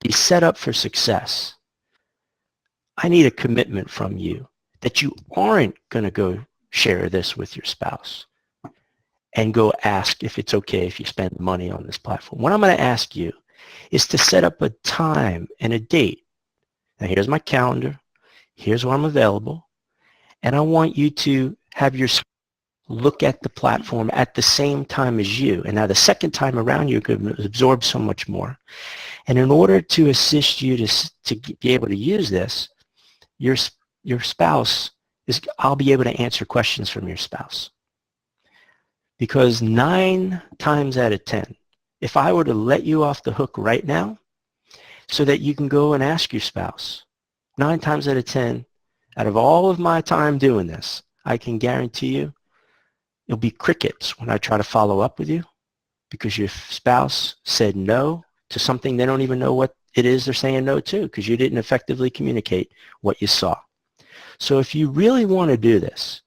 be set up for success, I need a commitment from you that you aren't going to go share this with your spouse and go ask if it's okay if you spend money on this platform. What I'm going to ask you is to set up a time and a date. Now here's my calendar. Here's when I'm available. And I want you to have your look at the platform at the same time as you. And now the second time around, you could absorb so much more. And in order to assist you to be able to use this, your spouse I'll be able to answer questions from your spouse. Because 9 times out of 10, if I were to let you off the hook right now so that you can go and ask your spouse, 9 times out of 10, out of all of my time doing this, I can guarantee you it'll be crickets when I try to follow up with you, because your spouse said no to something they don't even know what it is they're saying no to, because you didn't effectively communicate what you saw. So if you really want to do this,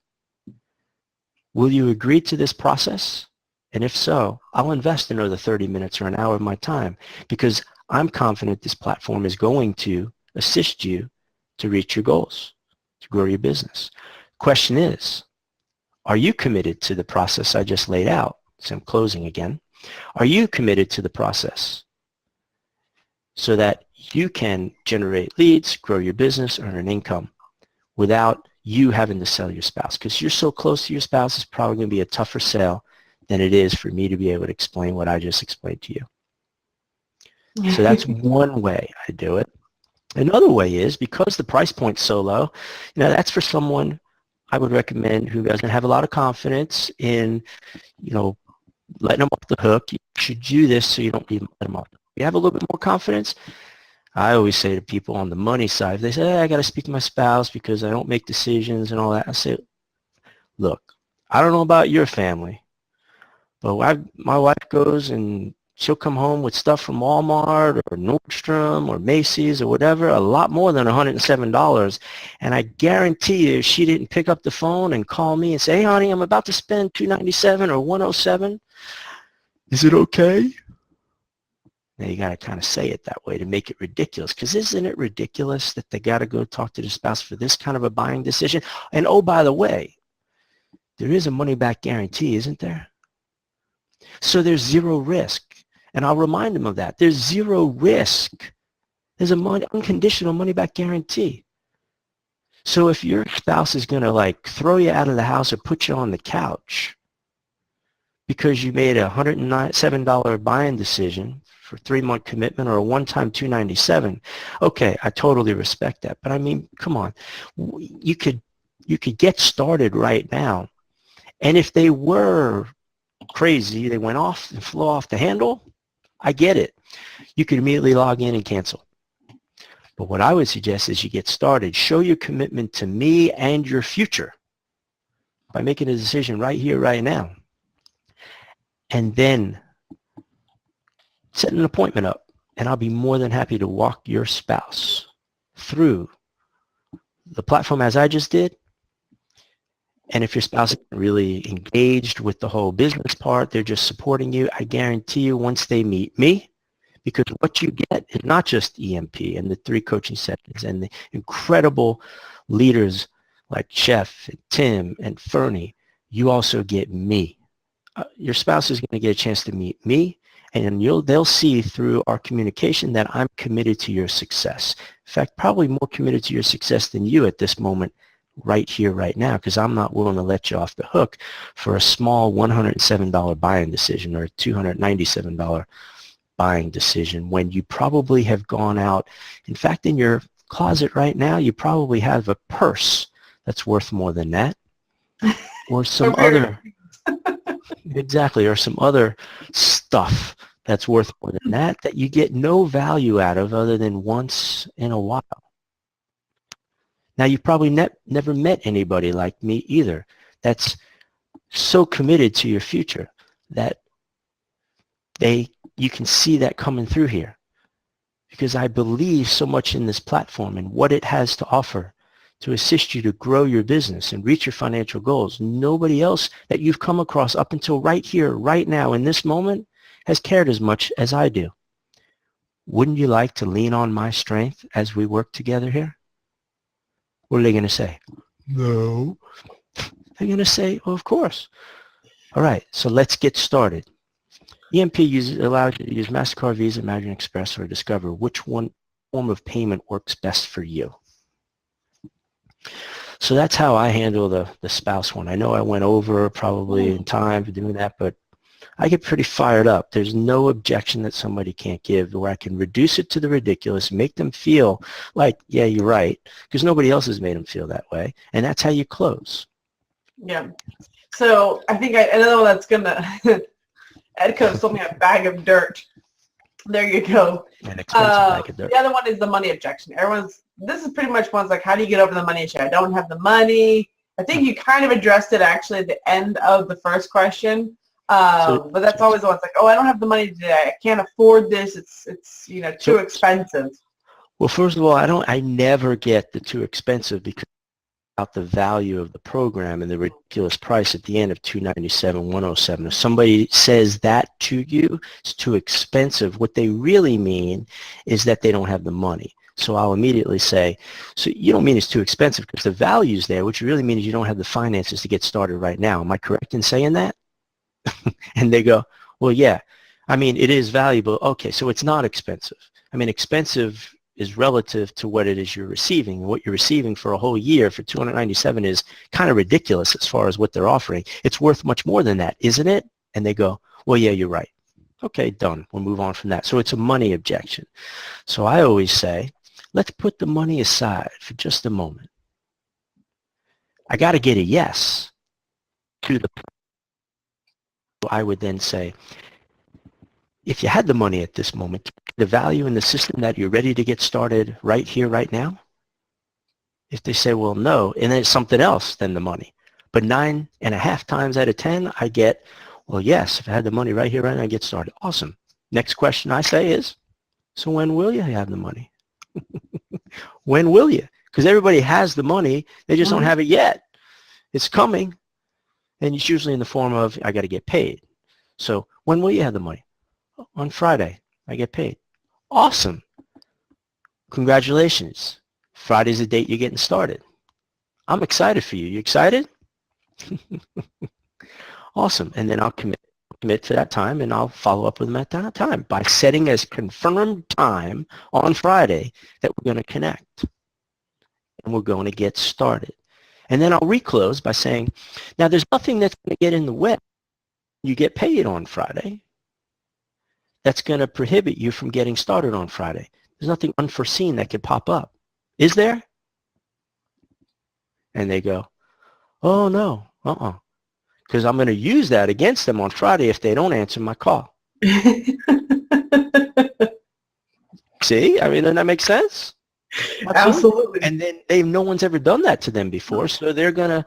will you agree to this process? And if so, I'll invest another 30 minutes or an hour of my time, because I'm confident this platform is going to assist you to reach your goals, to grow your business. Question is, are you committed to the process I just laid out? So I'm closing again. Are you committed to the process so that you can generate leads, grow your business, earn an income without you having to sell your spouse? Because you're so close to your spouse, it's probably going to be a tougher sell than it is for me to be able to explain what I just explained to you. So that's one way I do it. Another way is, because the price point's so low, that's for someone I would recommend who doesn't have a lot of confidence in, letting them off the hook. You should do this so you don't need to let them off. If you have a little bit more confidence, I always say to people on the money side, they say, hey, I got to speak to my spouse because I don't make decisions and all that. I say, look, I don't know about your family, but my wife goes and she'll come home with stuff from Walmart or Nordstrom or Macy's or whatever, a lot more than $107. And I guarantee you she didn't pick up the phone and call me and say, hey, honey, I'm about to spend $297 or $107. Is it okay? Now you got to kind of say it that way to make it ridiculous, because isn't it ridiculous that they got to go talk to the spouse for this kind of a buying decision? And oh, by the way, there is a money-back guarantee, isn't there? So there's zero risk. And I'll remind them of that. There's zero risk. There's an unconditional money-back guarantee. So if your spouse is going to throw you out of the house or put you on the couch because you made a $107 buying decision for a 3-month commitment or a one-time $297, okay, I totally respect that. But I mean, come on, you could get started right now. And if they were crazy, they went off and flew off the handle, I get it. You could immediately log in and cancel. But what I would suggest is you get started. Show your commitment to me and your future by making a decision right here, right now. And then set an appointment up, and I'll be more than happy to walk your spouse through the platform as I just did. And if your spouse is really engaged with the whole business part, they're just supporting you, I guarantee you once they meet me, because what you get is not just EMP and the 3 coaching sessions and the incredible leaders like Chef and Tim and Fernie, you also get me. Your spouse is going to get a chance to meet me, And they'll see through our communication that I'm committed to your success. In fact, probably more committed to your success than you at this moment, right here, right now, because I'm not willing to let you off the hook for a small $107 buying decision or a $297 buying decision when you probably have gone out. In fact, in your closet right now, you probably have a purse that's worth more than that, or some other, exactly, or some other stuff that's worth more than that, that you get no value out of other than once in a while. Now, you've probably never met anybody like me either that's so committed to your future that you can see that coming through here, because I believe so much in this platform and what it has to offer to assist you to grow your business and reach your financial goals. Nobody else that you've come across up until right here, right now, in this moment, has cared as much as I do. Wouldn't you like to lean on my strength as we work together here? What are they going to say? No. They're going to say, well, of course. All right, so let's get started. EMP allows you to use MasterCard, Visa, American Express, or Discover which one form of payment works best for you. So that's how I handle the spouse one. I know I went over probably in time for doing that, but I get pretty fired up. There's no objection that somebody can't give where I can reduce it to the ridiculous, make them feel like, yeah, you're right, because nobody else has made them feel that way. And that's how you close. Yeah. So I think another one that's going to, Edco sold me a bag of dirt. There you go. An expensive bag of dirt. The other one is the money objection. This is pretty much one's like, how do you get over the money issue? I don't have the money. I think you kind of addressed it actually at the end of the first question. But that's always the one. It's like, oh, I don't have the money today. I can't afford this. It's too expensive. Well, first of all, I never get the too expensive because about the value of the program and the ridiculous price at the end of $297, $107. If somebody says that to you, it's too expensive, what they really mean is that they don't have the money. So I'll immediately say, so you don't mean it's too expensive because the value's there, which really means you don't have the finances to get started right now. Am I correct in saying that? And they go, well, yeah. I mean, it is valuable. Okay, so it's not expensive. I mean, expensive is relative to what it is you're receiving. And what you're receiving for a whole year for $297 is kind of ridiculous as far as what they're offering. It's worth much more than that, isn't it? And they go, well, yeah, you're right. Okay, done. We'll move on from that. So it's a money objection. So I always say, let's put the money aside for just a moment. I got to get a yes to the. I would then say, if you had the money at this moment, the value in the system that you're ready to get started right here, right now? If they say, well, no, and then it's something else than the money. But 9.5 times out of 10, I get, well, yes, if I had the money right here, right now, I get started. Awesome. Next question I say is, so when will you have the money? When will you? Because everybody has the money. They just don't have it yet. It's coming. And it's usually in the form of, I got to get paid. So when will you have the money? On Friday, I get paid. Awesome. Congratulations. Friday's the date you're getting started. I'm excited for you. You excited? Awesome. And then I'll commit to that time, and I'll follow up with them at that time by setting as confirmed time on Friday that we're going to connect. And we're going to get started. And then I'll reclose by saying, now there's nothing that's going to get in the way. You get paid on Friday. That's going to prohibit you from getting started on Friday. There's nothing unforeseen that could pop up. Is there? And they go, oh, no, because I'm going to use that against them on Friday if they don't answer my call. See? I mean, doesn't that make sense? Absolutely. And then no one's ever done that to them before, so they're going to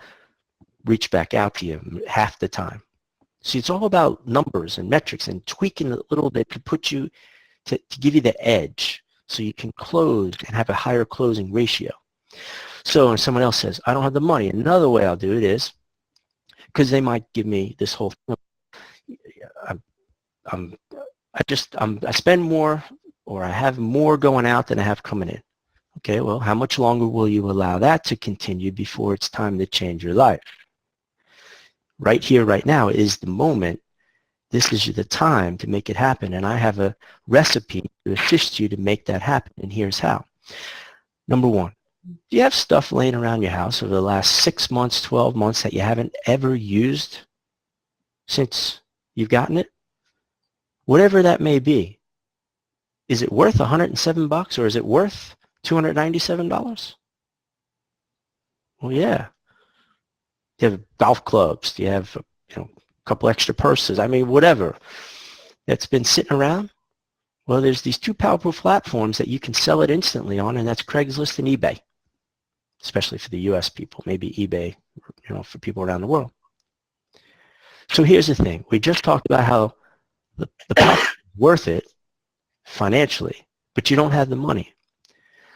reach back out to you half the time. See, it's all about numbers and metrics and tweaking a little bit to put you, to give you the edge so you can close and have a higher closing ratio. So when someone else says, I don't have the money, another way I'll do it is, because they might give me this whole thing, I spend more, or I have more going out than I have coming in. Okay, well, how much longer will you allow that to continue before it's time to change your life? Right here, right now is the moment this is the time to make it happen. And I have a recipe to assist you to make that happen. And here's how. Number one, do you have stuff laying around your house over the last 6 months, 12 months that you haven't ever used since you've gotten it? Whatever that may be. Is it worth $107 or is it worth $297? Well, yeah. Do you have golf clubs? Do you have a couple extra purses? I mean, whatever that's been sitting around. Well, there's these two powerful platforms that you can sell it instantly on, and that's Craigslist and eBay, especially for the U.S. people, maybe eBay, for people around the world. So here's the thing. We just talked about how the platform is worth it financially, but you don't have the money.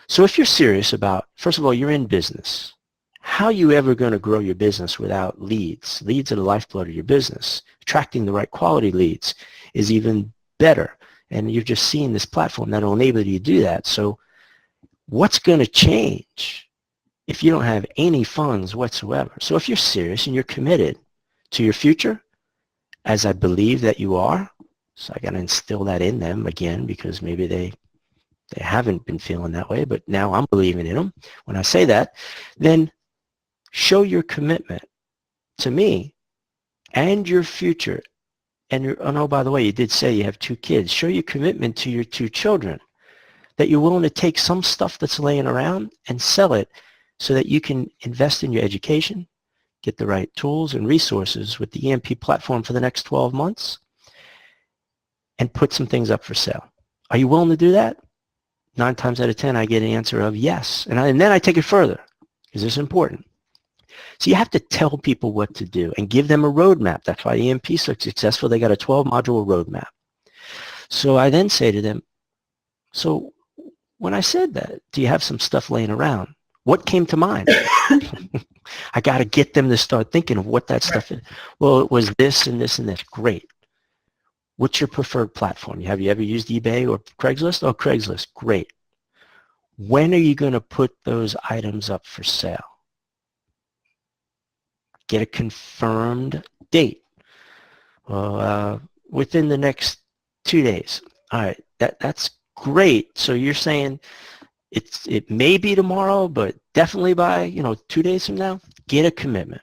So if you're serious about, first of all, you're in business. How are you ever going to grow your business without leads? Leads are the lifeblood of your business. Attracting the right quality leads is even better. And you're just seeing this platform that will enable you to do that. So what's going to change if you don't have any funds whatsoever? So if you're serious and you're committed to your future, as I believe that you are, so I got to instill that in them again, because maybe they haven't been feeling that way, but now I'm believing in them. When I say that, then show your commitment to me and your future. And oh, by the way, you did say you have 2 kids. Show your commitment to your 2 children, that you're willing to take some stuff that's laying around and sell it so that you can invest in your education, get the right tools and resources with the EMP platform for the next 12 months, and put some things up for sale. Are you willing to do that? 9 times out of 10, I get an answer of yes. And then I take it further, because it's important. So you have to tell people what to do and give them a roadmap. That's why EMP is so successful. They got a 12-module roadmap. So I then say to them, so when I said that, do you have some stuff laying around? What came to mind? I got to get them to start thinking of what that stuff is. Well, it was this and this and this. Great. What's your preferred platform? Have you ever used eBay or Craigslist? Oh, Craigslist. Great. When are you going to put those items up for sale? Get a confirmed date. Well, within the next 2 days. All right, that's great. So you're saying it may be tomorrow, but definitely by 2 days from now. Get a commitment.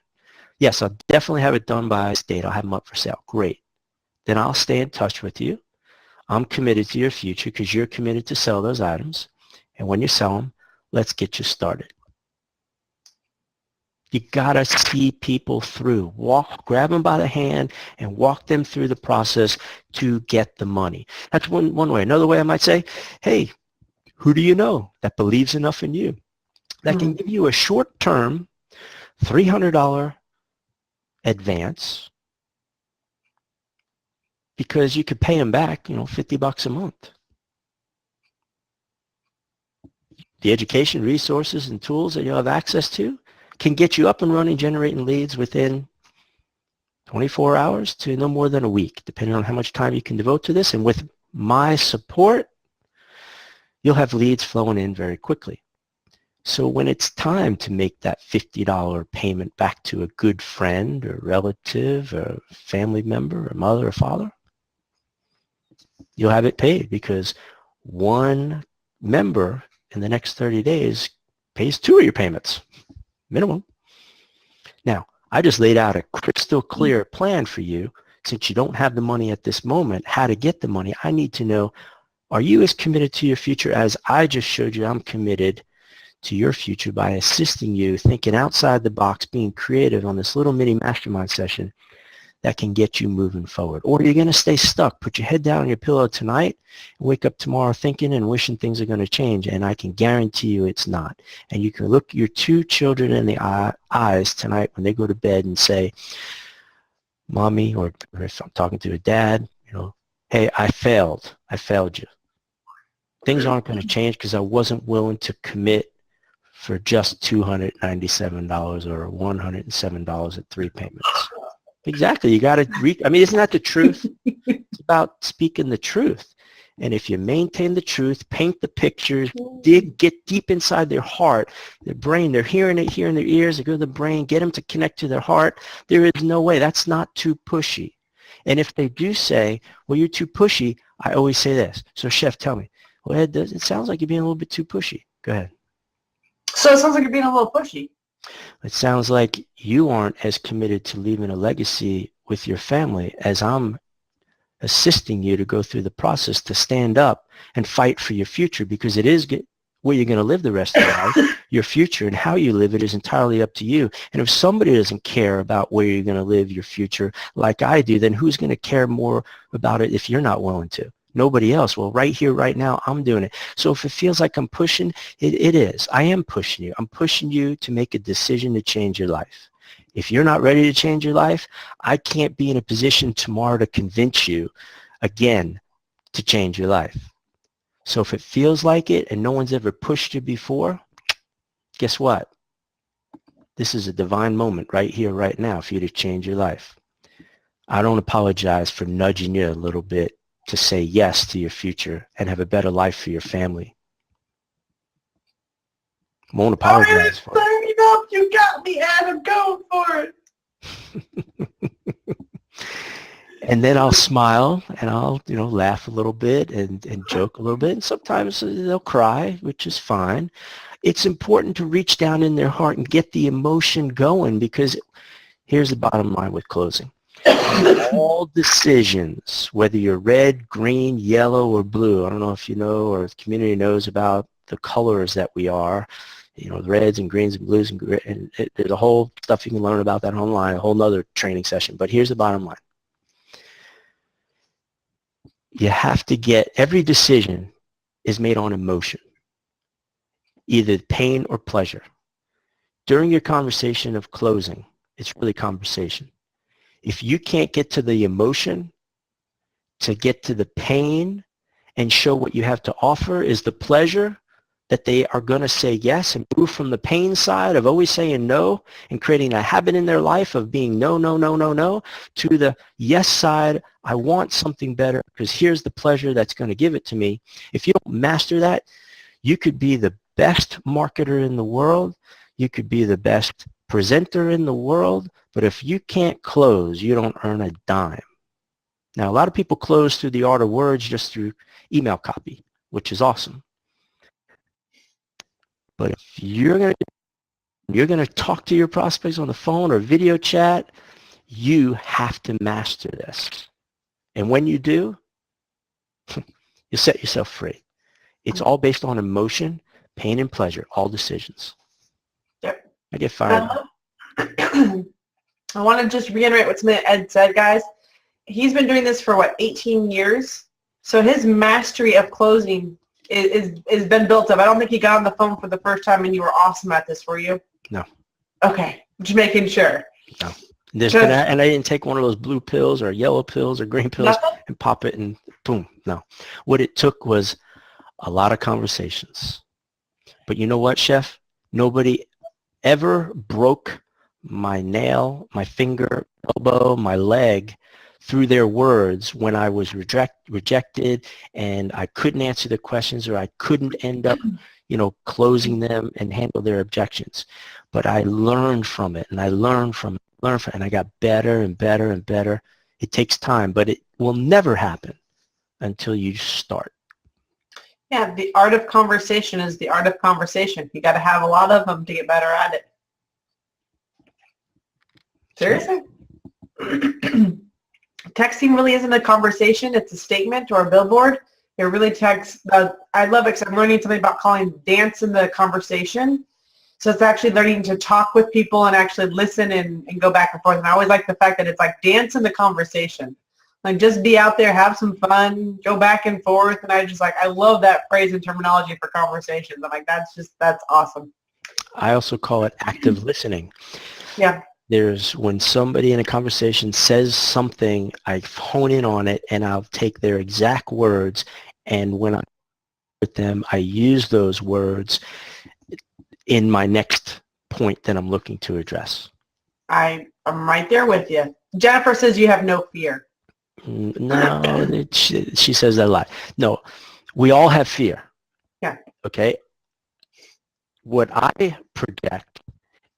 Yes, I'll definitely have it done by this date. I'll have them up for sale. Great. Then I'll stay in touch with you. I'm committed to your future because you're committed to sell those items. And when you sell them, let's get you started. You got to see people through. Grab them by the hand and walk them through the process to get the money. That's one way. Another way I might say, hey, who do you know that believes enough in you that can give you a short-term $300 advance, because you could pay them back, $50 a month. The education resources and tools that you'll have access to can get you up and running, generating leads within 24 hours to no more than a week, depending on how much time you can devote to this. And with my support, you'll have leads flowing in very quickly. So when it's time to make that $50 payment back to a good friend or relative or family member or mother or father, you'll have it paid, because one member in the next 30 days pays 2 of your payments, minimum. Now, I just laid out a crystal clear plan for you. Since you don't have the money at this moment, how to get the money. I need to know, are you as committed to your future as I just showed you I'm committed to your future by assisting you, thinking outside the box, being creative on this little mini mastermind session that can get you moving forward? Or you're going to stay stuck, put your head down on your pillow tonight, and wake up tomorrow thinking and wishing things are going to change, and I can guarantee you it's not. And you can look your 2 children in the eyes tonight when they go to bed and say, Mommy, or if I'm talking to a dad, hey, I failed you. Things aren't going to change because I wasn't willing to commit for just $297 or $107 at 3 payments. Exactly. You got to isn't that the truth? It's about speaking the truth. And if you maintain the truth, paint the pictures, get deep inside their heart, their brain, they're hearing it here in their ears, they go to the brain, get them to connect to their heart. There is no way. That's not too pushy. And if they do say, well, you're too pushy, I always say this. So Chef, tell me, well, Ed, it sounds like you're being a little bit too pushy. Go ahead. So it sounds like you're being a little pushy. It sounds like you aren't as committed to leaving a legacy with your family as I'm assisting you to go through the process to stand up and fight for your future, because it is where you're going to live the rest of your life. Your future and how you live it is entirely up to you. And if somebody doesn't care about where you're going to live your future like I do, then who's going to care more about it if you're not willing to? Nobody else. Well, right here, right now, I'm doing it. So if it feels like I'm pushing, it is. I am pushing you. I'm pushing you to make a decision to change your life. If you're not ready to change your life, I can't be in a position tomorrow to convince you again to change your life. So if it feels like it and no one's ever pushed you before, guess what? This is a divine moment right here, right now for you to change your life. I don't apologize for nudging you a little bit to say yes to your future and have a better life for your family. Won't apologize for it. Up, you got me, Adam. Go for it. And then I'll smile and I'll, laugh a little bit and joke a little bit. And sometimes they'll cry, which is fine. It's important to reach down in their heart and get the emotion going, because here's the bottom line with closing. All decisions, whether you're red, green, yellow, or blue, I don't know if you know or the community knows about the colors that we are, the reds and greens and blues, and there's a whole stuff you can learn about that online, a whole nother training session. But here's the bottom line. You have to get, every decision is made on emotion, either pain or pleasure. During your conversation of closing, it's really conversation. If you can't get to the emotion, to get to the pain and show what you have to offer is the pleasure, that they are going to say yes and move from the pain side of always saying no and creating a habit in their life of being no, no, no, no, no, to the yes side, I want something better because here's the pleasure that's going to give it to me. If you don't master that, you could be the best marketer in the world. You could be the best presenter in the world. But if you can't close, you don't earn a dime. Now, a lot of people close through the art of words, just through email copy, which is awesome. But if you're going to talk to your prospects on the phone or video chat, you have to master this. And when you do, you set yourself free. It's all based on emotion, pain, and pleasure, all decisions. Yep. I get fired. I want to just reiterate what Ed said, guys. He's been doing this for, 18 years? So his mastery of closing is been built up. I don't think he got on the phone for the first time and you were awesome at this, were you? No. Okay. Just making sure. No. And I didn't take one of those blue pills or yellow pills or green pills and pop it and boom. No. What it took was a lot of conversations. But you know what, Chef? Nobody ever broke my nail, my finger, elbow, my leg through their words when I was rejected and I couldn't answer the questions or I couldn't end up, closing them and handle their objections. But I learned from it and I learned from it and I got better and better and better. It takes time, but it will never happen until you start. Yeah, the art of conversation is the art of conversation. You got to have a lot of them to get better at it. Seriously? Texting really isn't a conversation. It's a statement or a billboard. It really I love it because I'm learning something about calling dance in the conversation. So it's actually learning to talk with people and actually listen and go back and forth. And I always like the fact that it's like dance in the conversation. Like just be out there, have some fun, go back and forth. And I love that phrase and terminology for conversations. I'm like, that's awesome. I also call it active listening. Yeah. There's when somebody in a conversation says something, I hone in on it and I'll take their exact words. And when I'm with them, I use those words in my next point that I'm looking to address. I'm right there with you. Jennifer says you have no fear. No, she says that a lot. No, we all have fear. Yeah. Okay. What I project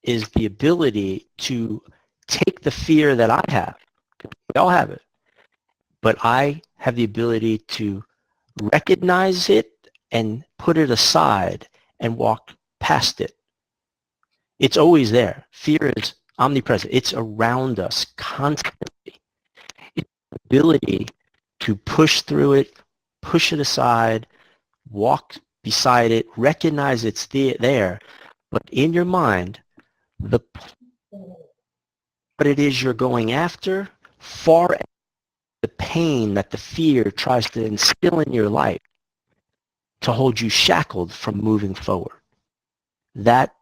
is the ability to take the fear that I have. We all have it. but I have the ability to recognize it and put it aside and walk past it. It's always there. Fear is omnipresent. It's around us constantly. It's the ability to push through it, push it aside, walk beside it, recognize it's there, but in your mind, what it is you're going after, far the pain that the fear tries to instill in your life to hold you shackled from moving forward. That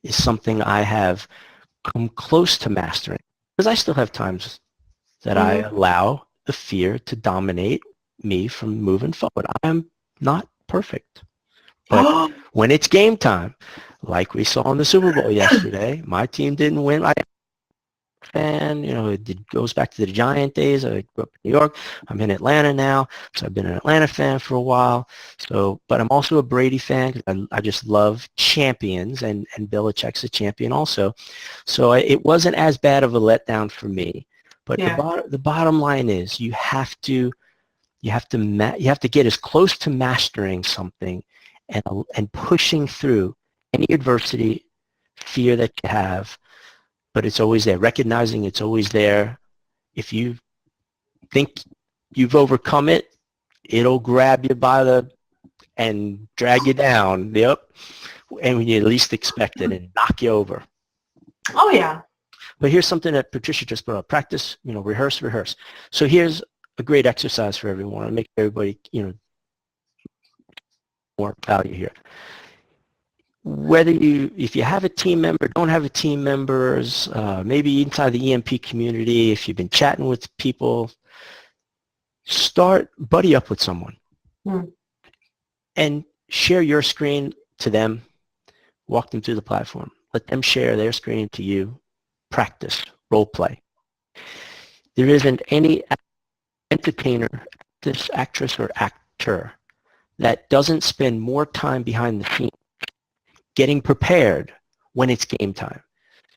is something I have come close to mastering, because I still have times that I allow the fear to dominate me from moving forward. I am not perfect. But when it's game time, like we saw in the Super Bowl yesterday, my team didn't win. And, it goes back to the Giant days. I grew up in New York. I'm in Atlanta now, so I've been an Atlanta fan for a while. But I'm also a Brady fan because I just love champions, and Belichick's a champion also. So it wasn't as bad of a letdown for me. But the bottom line is you have to get as close to mastering something and pushing through any adversity, fear that you have. But it's always there. Recognizing it's always there. If you think you've overcome it, it'll grab you and drag you down. Yep. And when you least expect it, and knock you over. Oh, yeah. But here's something that Patricia just brought up. Practice, rehearse. So here's a great exercise for everyone. I'll make everybody, more value here. If you have a team member, don't have a team members, maybe inside the EMP community, if you've been chatting with people, buddy up with someone and share your screen to them, walk them through the platform, let them share their screen to you, practice, role play. There isn't any entertainer, actress, or actor that doesn't spend more time behind the scenes getting prepared when it's game time.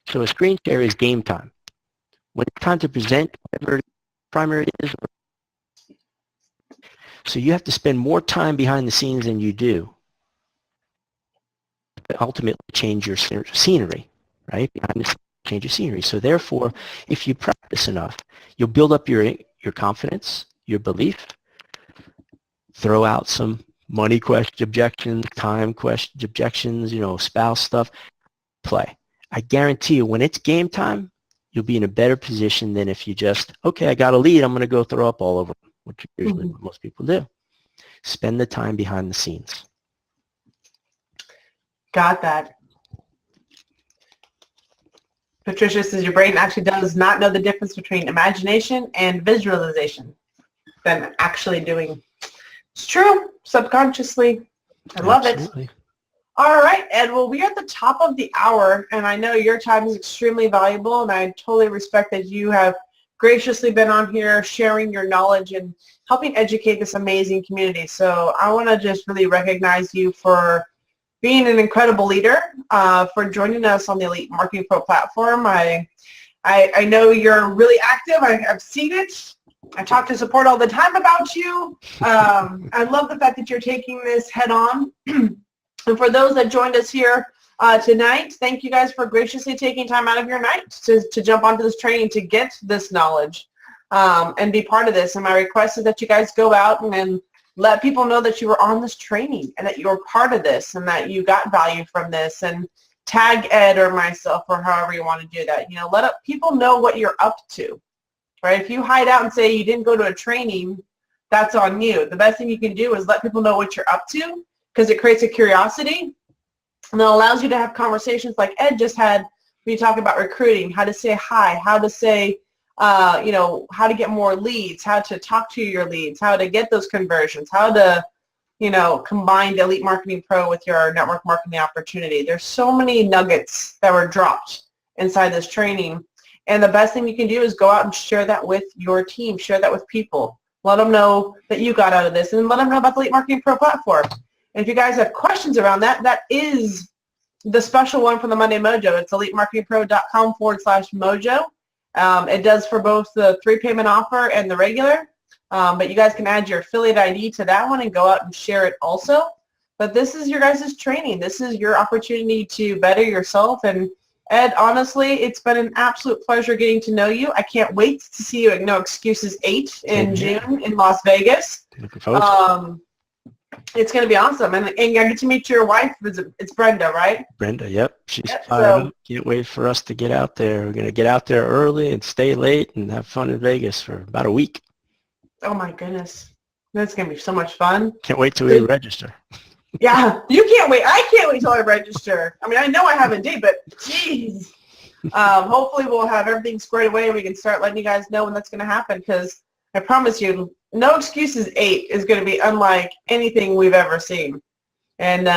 So a screen share is game time. When it's time to present, whatever primary is. So you have to spend more time behind the scenes than you do to ultimately change your scenery, right? Behind the scenes, change your scenery. So therefore, if you practice enough, you'll build up your confidence, your belief, throw out some money question objections, time question objections, spouse stuff, play. I guarantee you when it's game time, you'll be in a better position than if you just, okay, I got a lead, I'm going to go throw up all over them, which is usually what most people do. Spend the time behind the scenes. Got that. Patricia says your brain actually does not know the difference between imagination and visualization than actually doing. It's true, subconsciously. I love it. All right, Ed. Well, we're at the top of the hour, and I know your time is extremely valuable, and I totally respect that you have graciously been on here sharing your knowledge and helping educate this amazing community. So I want to just really recognize you for being an incredible leader, for joining us on the Elite Marketing Pro platform. I know you're really active. I've seen it. I talk to support all the time about you. I love the fact that you're taking this head on. And for those that joined us here tonight, thank you guys for graciously taking time out of your night to jump onto this training to get this knowledge and be part of this. And my request is that you guys go out and let people know that you were on this training and that you were part of this and that you got value from this, and tag Ed or myself or however you want to do that. Let people know what you're up to. Right? If you hide out and say you didn't go to a training, that's on you. The best thing you can do is let people know what you're up to, because it creates a curiosity, and it allows you to have conversations like Ed just had when you talk about recruiting, how to say hi, how to say, how to get more leads, how to talk to your leads, how to get those conversions, how to, combine the Elite Marketing Pro with your network marketing opportunity. There's so many nuggets that were dropped inside this training. And the best thing you can do is go out and share that with your team, share that with people. Let them know that you got out of this, and let them know about the Elite Marketing Pro platform. And if you guys have questions around that, that is the special one from the Monday Mojo. It's elitemarketingpro.com/mojo. It does for both the 3-payment offer and the regular. But you guys can add your affiliate ID to that one and go out and share it also. But this is your guys' training. This is your opportunity to better yourself. And Ed, honestly, it's been an absolute pleasure getting to know you. I can't wait to see you at No Excuses 8 in June in Las Vegas. Looking forward to it. It's going to be awesome. And I get to meet your wife. It's Brenda, right? Brenda, yep. She's fired up. Can't wait for us to get out there. We're going to get out there early and stay late and have fun in Vegas for about a week. Oh, my goodness. That's going to be so much fun. Can't wait till we register. Yeah, you can't wait. I can't wait till I register. I mean, I know I have a date, but geez. Hopefully we'll have everything squared away and we can start letting you guys know when that's going to happen, because I promise you, No Excuses 8 is going to be unlike anything we've ever seen. And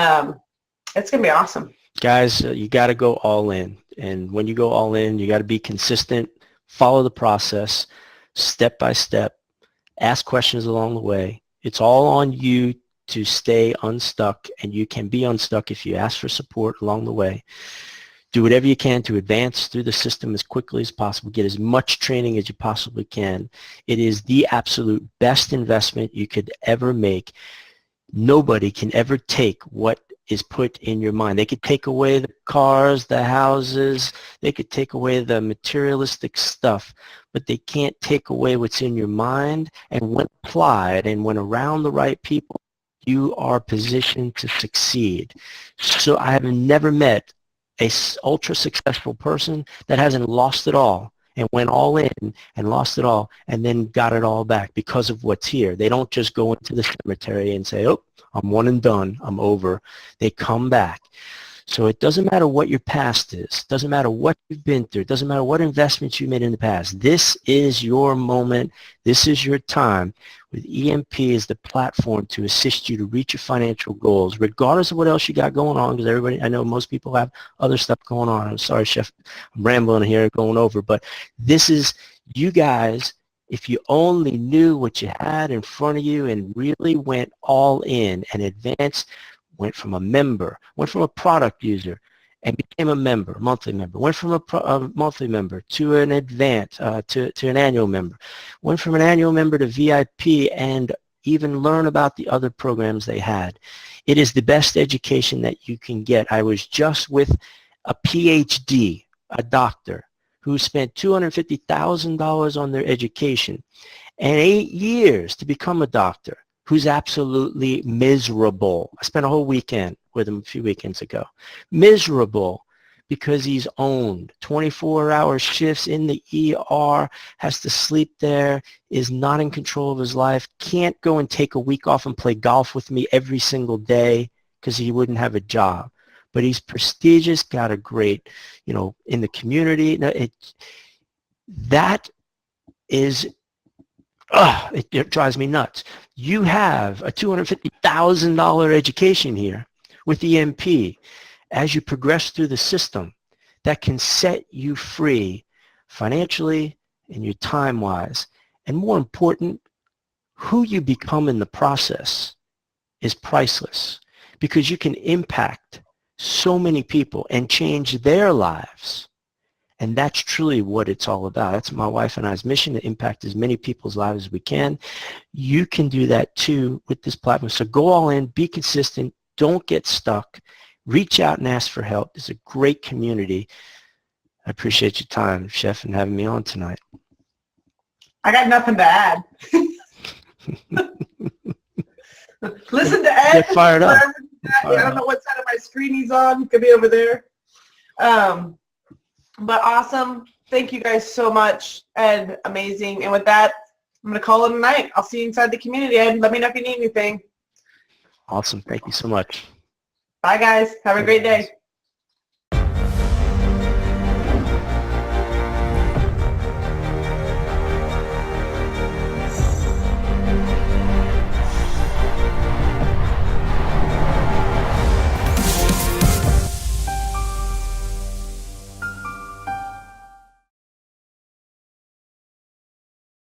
it's going to be awesome. Guys, you got to go all in. And when you go all in, you got to be consistent, follow the process, step by step, ask questions along the way. It's all on you to stay unstuck, and you can be unstuck if you ask for support along the way. Do whatever you can to advance through the system as quickly as possible. Get as much training as you possibly can. It is the absolute best investment you could ever make. Nobody can ever take what is put in your mind. They could take away the cars, the houses, they could take away the materialistic stuff, but they can't take away what's in your mind. And when applied and when around the right people, you are positioned to succeed. So I have never met a ultra successful person that hasn't lost it all and went all in and lost it all and then got it all back because of what's here. They don't just go into the cemetery and say, oh, I'm one and done, I'm over. They come back. So it doesn't matter what your past is. It doesn't matter what you've been through. It doesn't matter what investments you made in the past. This is your moment. This is your time. With EMP as the platform to assist you to reach your financial goals, regardless of what else you got going on, because everybody, I know most people have other stuff going on. I'm sorry, Chef, I'm rambling here, going over, but this is you guys. If you only knew what you had in front of you and really went all in and advanced, went from a member, went from a product user and became a member, a monthly member, went from a monthly member to an advance, to an annual member, went from an annual member to VIP and even learn about the other programs they had. It is the best education that you can get. I was just with a PhD, a doctor, who spent $250,000 on their education and 8 years to become a doctor, who's absolutely miserable. I spent a whole weekend with him a few weekends ago. Miserable because he's owned 24-hour shifts in the ER, has to sleep there, is not in control of his life, can't go and take a week off and play golf with me every single day because he wouldn't have a job. But he's prestigious, got a great, in the community. That is, it drives me nuts. You have a $250,000 education here with EMP as you progress through the system that can set you free financially and your time-wise. And more important, who you become in the process is priceless, because you can impact so many people and change their lives. And that's truly what it's all about. That's my wife and I's mission, to impact as many people's lives as we can. You can do that too with this platform. So go all in, be consistent, don't get stuck, reach out and ask for help. It's a great community. I appreciate your time, Chef, and having me on tonight. I got nothing to add. Listen to Ed. Get fired up. I don't know what side of my screen he's on. Could be over there. But awesome. Thank you guys so much, Ed. Amazing. And with that, I'm going to call it a night. I'll see you inside the community, Ed. Let me know if you need anything. Awesome. Thank you so much. Bye, guys. Have a great day.